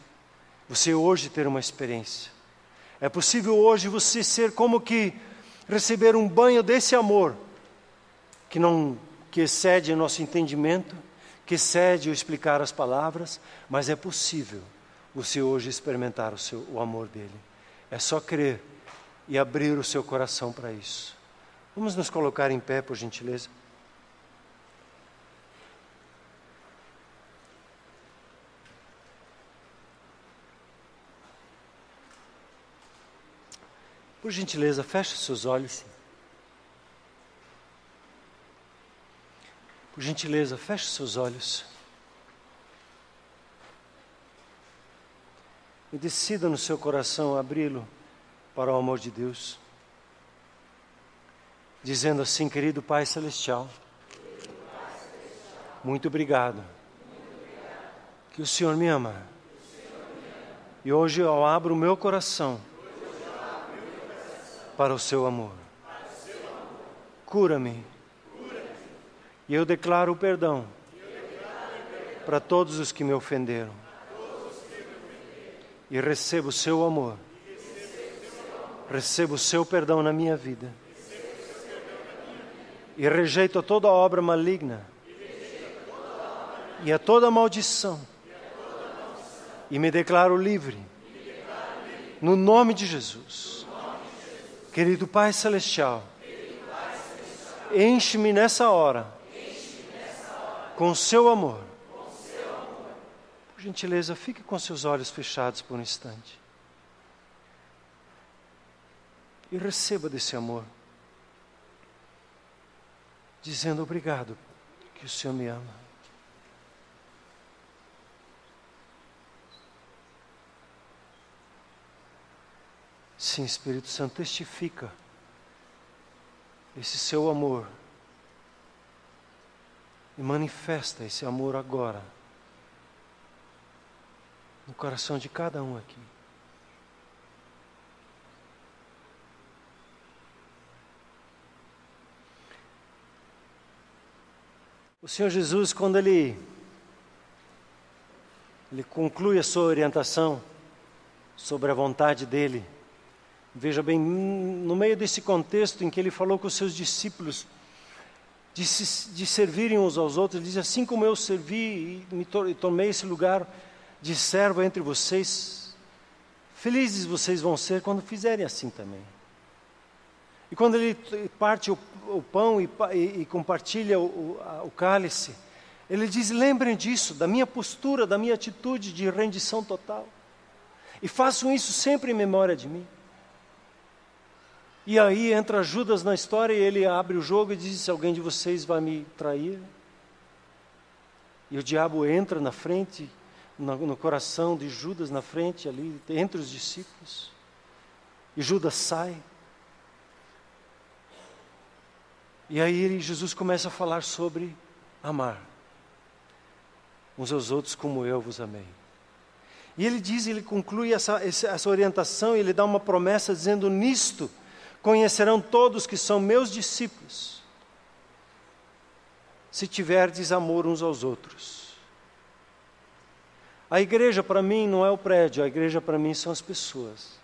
você hoje ter uma experiência. É possível hoje você ser como que receber um banho desse amor que excede o nosso entendimento, que excede o explicar as palavras, mas é possível você hoje experimentar o amor dele. É só crer e abrir o seu coração para isso. Vamos nos colocar em pé, por gentileza. Por gentileza, feche seus olhos. Por gentileza, feche seus olhos. E decida no seu coração abri-lo para o amor de Deus. Dizendo assim, querido Pai Celestial, muito obrigado que o Senhor me ama. E hoje eu abro o meu coração para o seu amor. Cura-me. E eu declaro o perdão para todos os que me ofenderam. E recebo o seu amor. Recebo o seu perdão na minha vida. E rejeito toda obra maligna. E a toda maldição. E me declaro livre. No nome de Jesus. Querido Pai Celestial, enche-me nessa hora com o seu amor. Por gentileza, fique com seus olhos fechados por um instante. E receba desse amor, dizendo obrigado, que o Senhor me ama. Sim, Espírito Santo, testifica esse seu amor e manifesta esse amor agora no coração de cada um aqui. O Senhor Jesus, quando Ele ele conclui a sua orientação sobre a vontade dele. Veja bem, no meio desse contexto em que ele falou com os seus discípulos, de servirem uns aos outros, ele diz: assim como eu servi e tomei esse lugar de servo entre vocês, felizes vocês vão ser quando fizerem assim também. E quando ele parte o pão e compartilha o cálice, ele diz: lembrem disso, da minha postura, da minha atitude de rendição total. E façam isso sempre em memória de mim. E aí entra Judas na história e ele abre o jogo e diz: se alguém de vocês vai me trair. E o diabo entra na frente, no coração de Judas, na frente ali, entre os discípulos. E Judas sai. E aí Jesus começa a falar sobre amar uns aos outros como eu vos amei. E ele conclui essa orientação e ele dá uma promessa dizendo: nisto conhecerão todos que são meus discípulos, se tiverdes amor uns aos outros. A igreja para mim não é o prédio, a igreja para mim são as pessoas.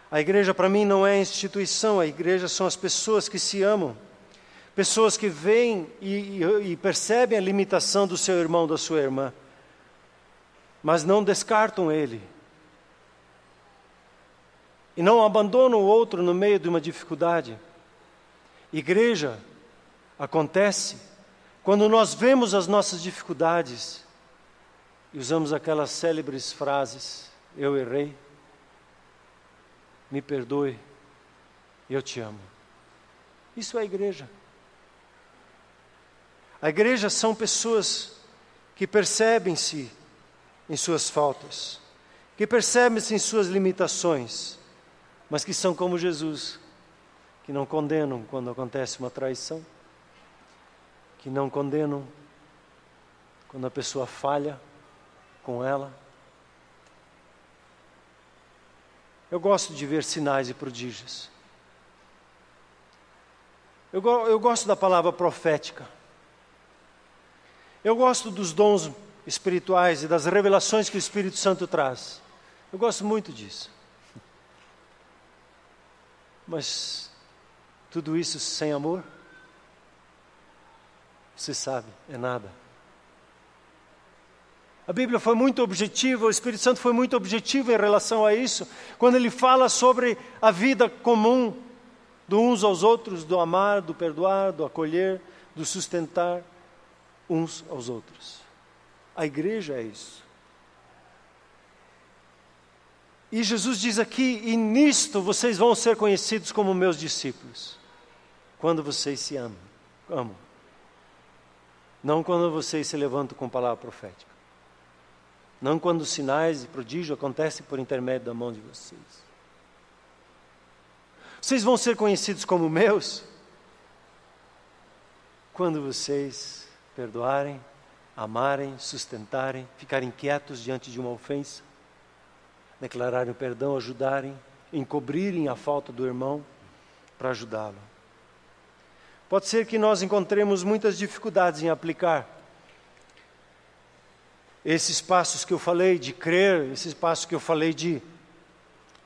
A igreja para mim não é a instituição, a igreja são as pessoas que se amam. Pessoas que veem e percebem a limitação do seu irmão, da sua irmã, mas não descartam ele. E não abandonam o outro no meio de uma dificuldade. Igreja acontece quando nós vemos as nossas dificuldades e usamos aquelas célebres frases: eu errei, me perdoe, eu te amo. Isso é a igreja. A igreja são pessoas que percebem-se em suas faltas, que percebem-se em suas limitações, mas que são como Jesus, que não condenam quando acontece uma traição, que não condenam quando a pessoa falha com ela. Eu gosto de ver sinais e prodígios. Eu gosto da palavra profética. Eu gosto dos dons espirituais e das revelações que o Espírito Santo traz. Eu gosto muito disso. Mas tudo isso sem amor, você sabe, é nada. A Bíblia foi muito objetiva, o Espírito Santo foi muito objetivo em relação a isso, quando ele fala sobre a vida comum do uns aos outros, do amar, do perdoar, do acolher, do sustentar uns aos outros. A igreja é isso. E Jesus diz aqui: e nisto vocês vão ser conhecidos como meus discípulos, quando vocês se amam. Não quando vocês se levantam com palavra profética. Não quando sinais e prodígios acontecem por intermédio da mão de vocês. Vocês vão ser conhecidos como meus quando vocês perdoarem, amarem, sustentarem, ficarem quietos diante de uma ofensa, declararem o perdão, ajudarem, encobrirem a falta do irmão para ajudá-lo. Pode ser que nós encontremos muitas dificuldades em aplicar esses passos que eu falei de crer, esses passos que eu falei de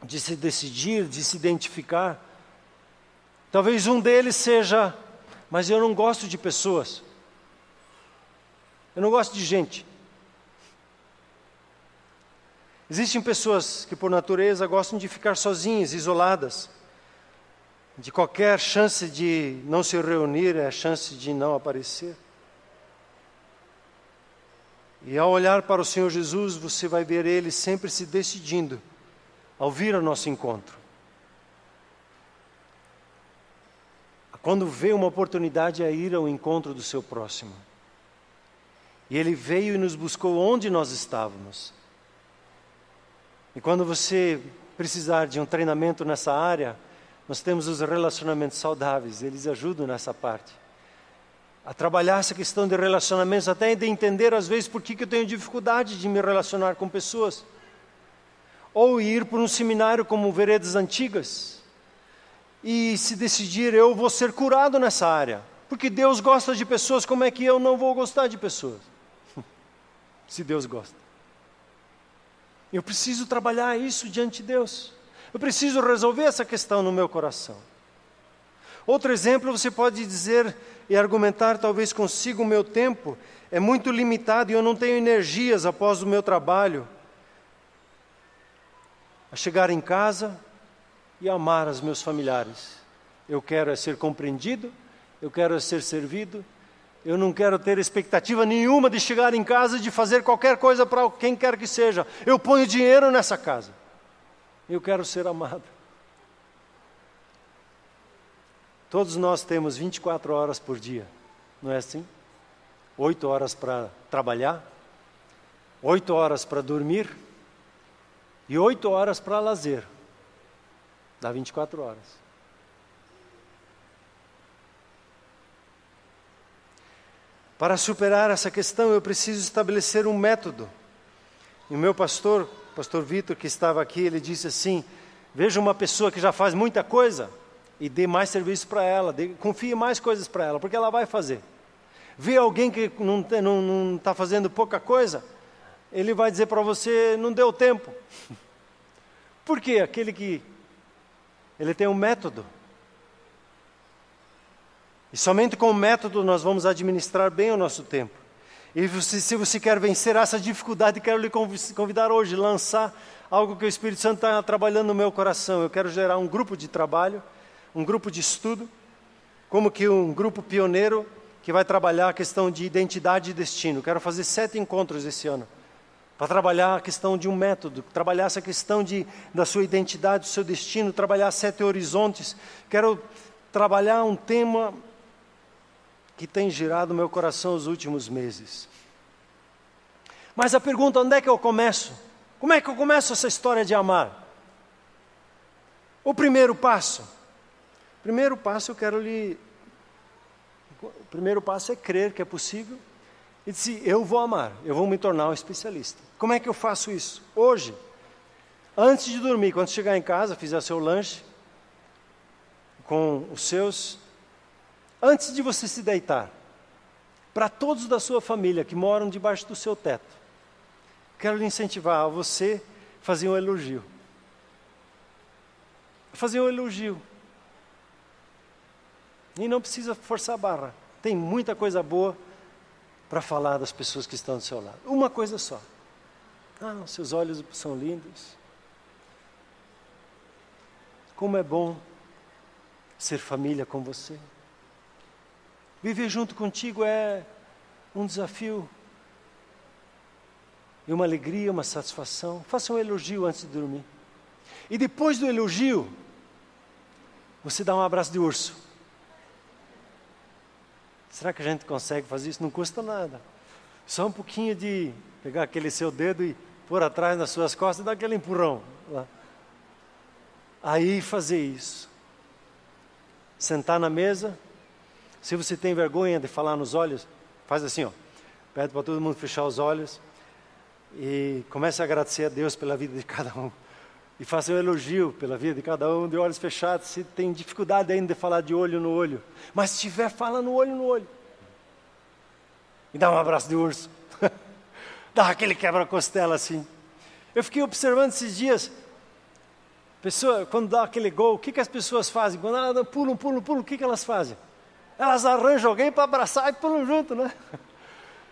se decidir, de se identificar. Talvez um deles seja: mas eu não gosto de pessoas. Eu não gosto de gente. Existem pessoas que por natureza gostam de ficar sozinhas, isoladas. De qualquer chance de não se reunir é a chance de não aparecer. E ao olhar para o Senhor Jesus, você vai ver Ele sempre se decidindo ao vir ao nosso encontro. Quando vê uma oportunidade a ir ao encontro do seu próximo. E Ele veio e nos buscou onde nós estávamos. E quando você precisar de um treinamento nessa área, nós temos os relacionamentos saudáveis, eles ajudam nessa parte. A trabalhar essa questão de relacionamentos, até de entender às vezes por que eu tenho dificuldade de me relacionar com pessoas. Ou ir por um seminário como Veredas Antigas e se decidir: eu vou ser curado nessa área, porque Deus gosta de pessoas, como é que eu não vou gostar de pessoas? se Deus gosta. Eu preciso trabalhar isso diante de Deus. Eu preciso resolver essa questão no meu coração. Outro exemplo, você pode dizer e argumentar talvez consigo: o meu tempo é muito limitado e eu não tenho energias após o meu trabalho a chegar em casa e amar os meus familiares. Eu quero ser compreendido, eu quero ser servido, eu não quero ter expectativa nenhuma de chegar em casa e de fazer qualquer coisa para quem quer que seja. Eu ponho dinheiro nessa casa. Eu quero ser amado. Todos nós temos 24 horas por dia, não é assim? 8 horas para trabalhar, 8 horas para dormir e 8 horas para lazer. Dá 24 horas. Para superar essa questão, eu preciso estabelecer um método. E o meu pastor Vitor, que estava aqui, ele disse assim: veja uma pessoa que já faz muita coisa e dê mais serviço para ela, confie mais coisas para ela, porque ela vai fazer. Vê alguém que não está fazendo pouca coisa, ele vai dizer para você: não deu tempo. Por quê? Ele tem um método. E somente com o método nós vamos administrar bem o nosso tempo. E se você quer vencer essa dificuldade, quero lhe convidar hoje, lançar algo que o Espírito Santo está trabalhando no meu coração. Eu quero gerar um grupo de trabalho, um grupo de estudo, como que um grupo pioneiro que vai trabalhar a questão de identidade e destino. Quero fazer 7 encontros esse ano, para trabalhar a questão de um método, trabalhar essa questão da sua identidade, do seu destino, trabalhar 7 horizontes. Quero trabalhar um tema que tem girado meu coração os últimos meses. Mas a pergunta: onde é que eu começo? Como é que eu começo essa história de amar? O primeiro passo o primeiro passo é crer que é possível e dizer: eu vou amar, eu vou me tornar um especialista. Como é que eu faço isso? Hoje, antes de dormir, quando chegar em casa, fizer seu lanche com os seus, antes de você se deitar, para todos da sua família que moram debaixo do seu teto, quero lhe incentivar a você fazer um elogio. Fazer um elogio. E não precisa forçar a barra. Tem muita coisa boa para falar das pessoas que estão do seu lado. Uma coisa só: seus olhos são lindos. Como é bom ser família com você. Viver junto contigo é um desafio e uma alegria, uma satisfação. Faça um elogio antes de dormir. E depois do elogio, você dá um abraço de urso. Será que a gente consegue fazer isso? Não custa nada. Só um pouquinho de pegar aquele seu dedo e pôr atrás nas suas costas e dar aquele empurrão lá. Aí fazer isso. Sentar na mesa. Se você tem vergonha de falar nos olhos, faz assim, ó. Pede para todo mundo fechar os olhos e comece a agradecer a Deus pela vida de cada um. E faça um elogio pela vida de cada um, de olhos fechados. Se tem dificuldade ainda de falar de olho no olho, mas se tiver, fala no olho. E dá um abraço de urso. Dá aquele quebra-costela assim. Eu fiquei observando esses dias, quando dá aquele gol, o que as pessoas fazem? Quando elas pulam, o que elas fazem? Elas arranjam alguém para abraçar e pulam junto, né?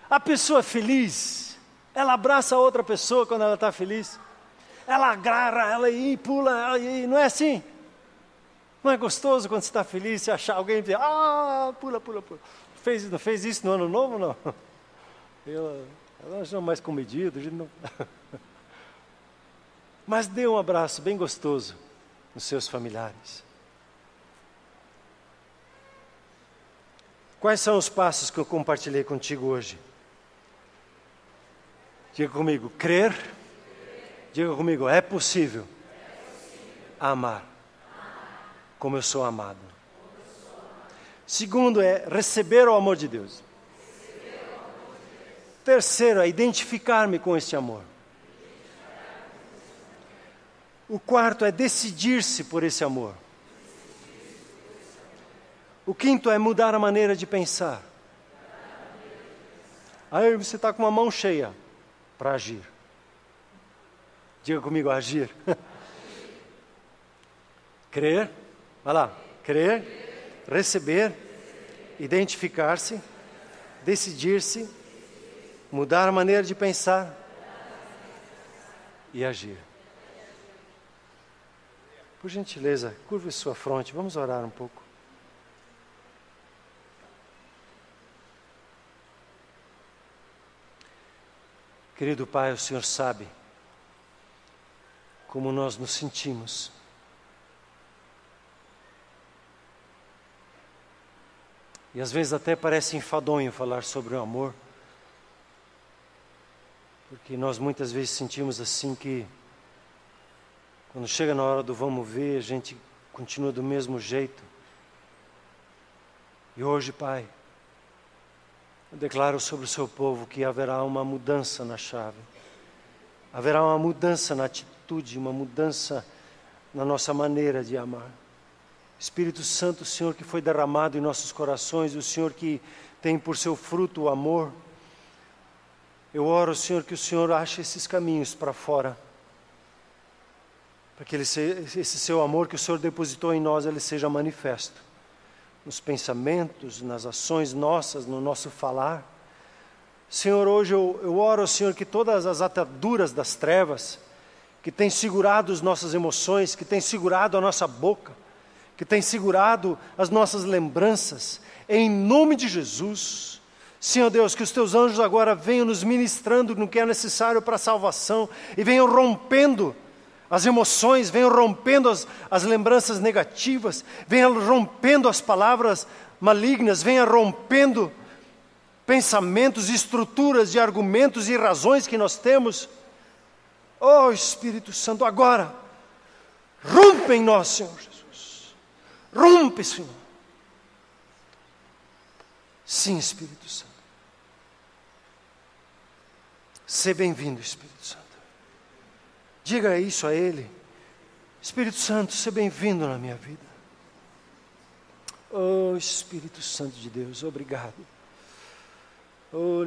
A pessoa feliz, ela abraça a outra pessoa quando ela está feliz. Ela agarra, ela pula, não é assim? Não é gostoso quando você está feliz, você achar alguém e dizer: pula. Não fez isso no ano novo, não? Ela já é mais comedido, a gente não... Mas dê um abraço bem gostoso nos seus familiares. Quais são os passos que eu compartilhei contigo hoje? Diga comigo: crer. Diga comigo: é possível amar como eu sou amado. Segundo é receber o amor de Deus. Terceiro é identificar-me com este amor. O quarto é decidir-se por esse amor. O quinto é mudar a maneira de pensar. Aí você está com uma mão cheia. para agir. Diga comigo, agir. Crer, vai lá, crer, receber, identificar-se, decidir-se, mudar a maneira de pensar e agir. Por gentileza, curve sua fronte, vamos orar um pouco. Querido Pai, o Senhor sabe como nós nos sentimos. E às vezes até parece enfadonho falar sobre o amor, porque nós muitas vezes sentimos assim que quando chega na hora do vamos ver, a gente continua do mesmo jeito. E hoje, Pai, eu declaro sobre o seu povo que haverá uma mudança na chave. Haverá uma mudança na atitude, uma mudança na nossa maneira de amar. Espírito Santo, o Senhor que foi derramado em nossos corações, o Senhor que tem por seu fruto o amor. Eu oro, Senhor, que o Senhor ache esses caminhos para fora, para que esse seu amor que o Senhor depositou em nós, ele seja manifesto nos pensamentos, nas ações nossas, no nosso falar. Senhor, hoje eu oro, Senhor, que todas as ataduras das trevas, que têm segurado as nossas emoções, que têm segurado a nossa boca, que têm segurado as nossas lembranças, em nome de Jesus, Senhor Deus, que os teus anjos agora venham nos ministrando no que é necessário para a salvação, e venham rompendo as emoções, venham rompendo as lembranças negativas, venham rompendo as palavras malignas, venham rompendo pensamentos, estruturas de argumentos e razões que nós temos. Oh Espírito Santo, agora, rompe em nós, Senhor Jesus. Rompe, Senhor. Sim, Espírito Santo. Seja bem-vindo, Espírito Santo. Diga isso a Ele. Espírito Santo, seja bem-vindo na minha vida. Oh Espírito Santo de Deus, obrigado. O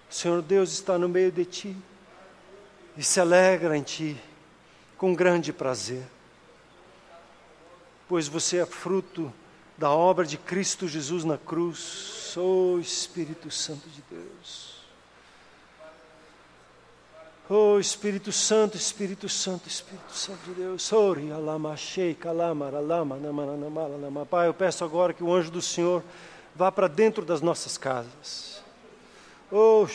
Senhor Deus está no meio de ti e se alegra em ti com grande prazer, pois você é fruto da obra de Cristo Jesus na cruz. Oh Espírito Santo de Deus. Oh Espírito Santo, Espírito Santo, Espírito Santo de Deus. Pai, eu peço agora que o anjo do Senhor vá para dentro das nossas casas. Oh,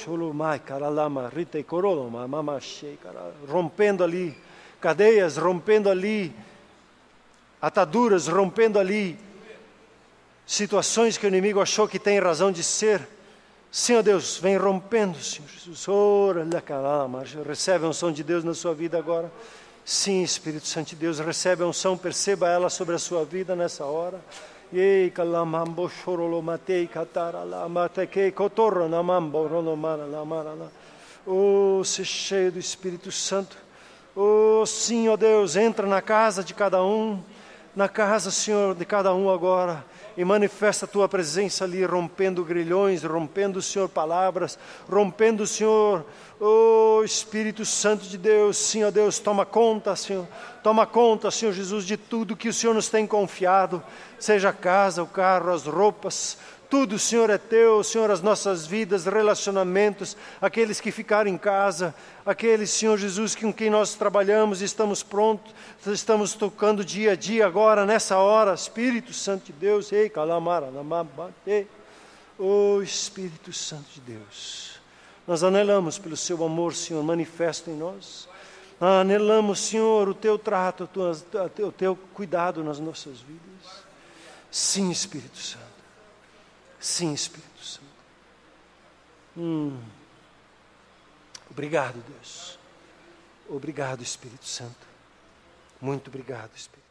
rompendo ali cadeias, rompendo ali ataduras, rompendo ali situações que o inimigo achou que tem razão de ser. Senhor Deus, vem rompendo, Senhor Jesus. Recebe a unção de Deus na sua vida agora. Sim, Espírito Santo de Deus, recebe a unção, perceba ela sobre a sua vida nessa hora. Oh, se cheio do Espírito Santo. Oh, sim, ó Deus, entra na casa de cada um, na casa, Senhor, de cada um agora, e manifesta a tua presença ali, rompendo grilhões, rompendo, Senhor, palavras, rompendo, Senhor, oh Espírito Santo de Deus, sim, ó Deus, toma conta, Senhor Jesus, de tudo que o Senhor nos tem confiado, seja a casa, o carro, as roupas, tudo, Senhor, é teu, Senhor, as nossas vidas, relacionamentos, aqueles que ficaram em casa, aqueles, Senhor Jesus, com quem nós trabalhamos, estamos prontos, estamos tocando dia a dia agora, nessa hora, Espírito Santo de Deus, oh Espírito Santo de Deus, nós anelamos pelo seu amor, Senhor, manifesto em nós, anelamos, Senhor, o teu trato, o teu cuidado nas nossas vidas. Sim, Espírito Santo. Sim, Espírito Santo. Obrigado, Deus. Obrigado, Espírito Santo. Muito obrigado, Espírito.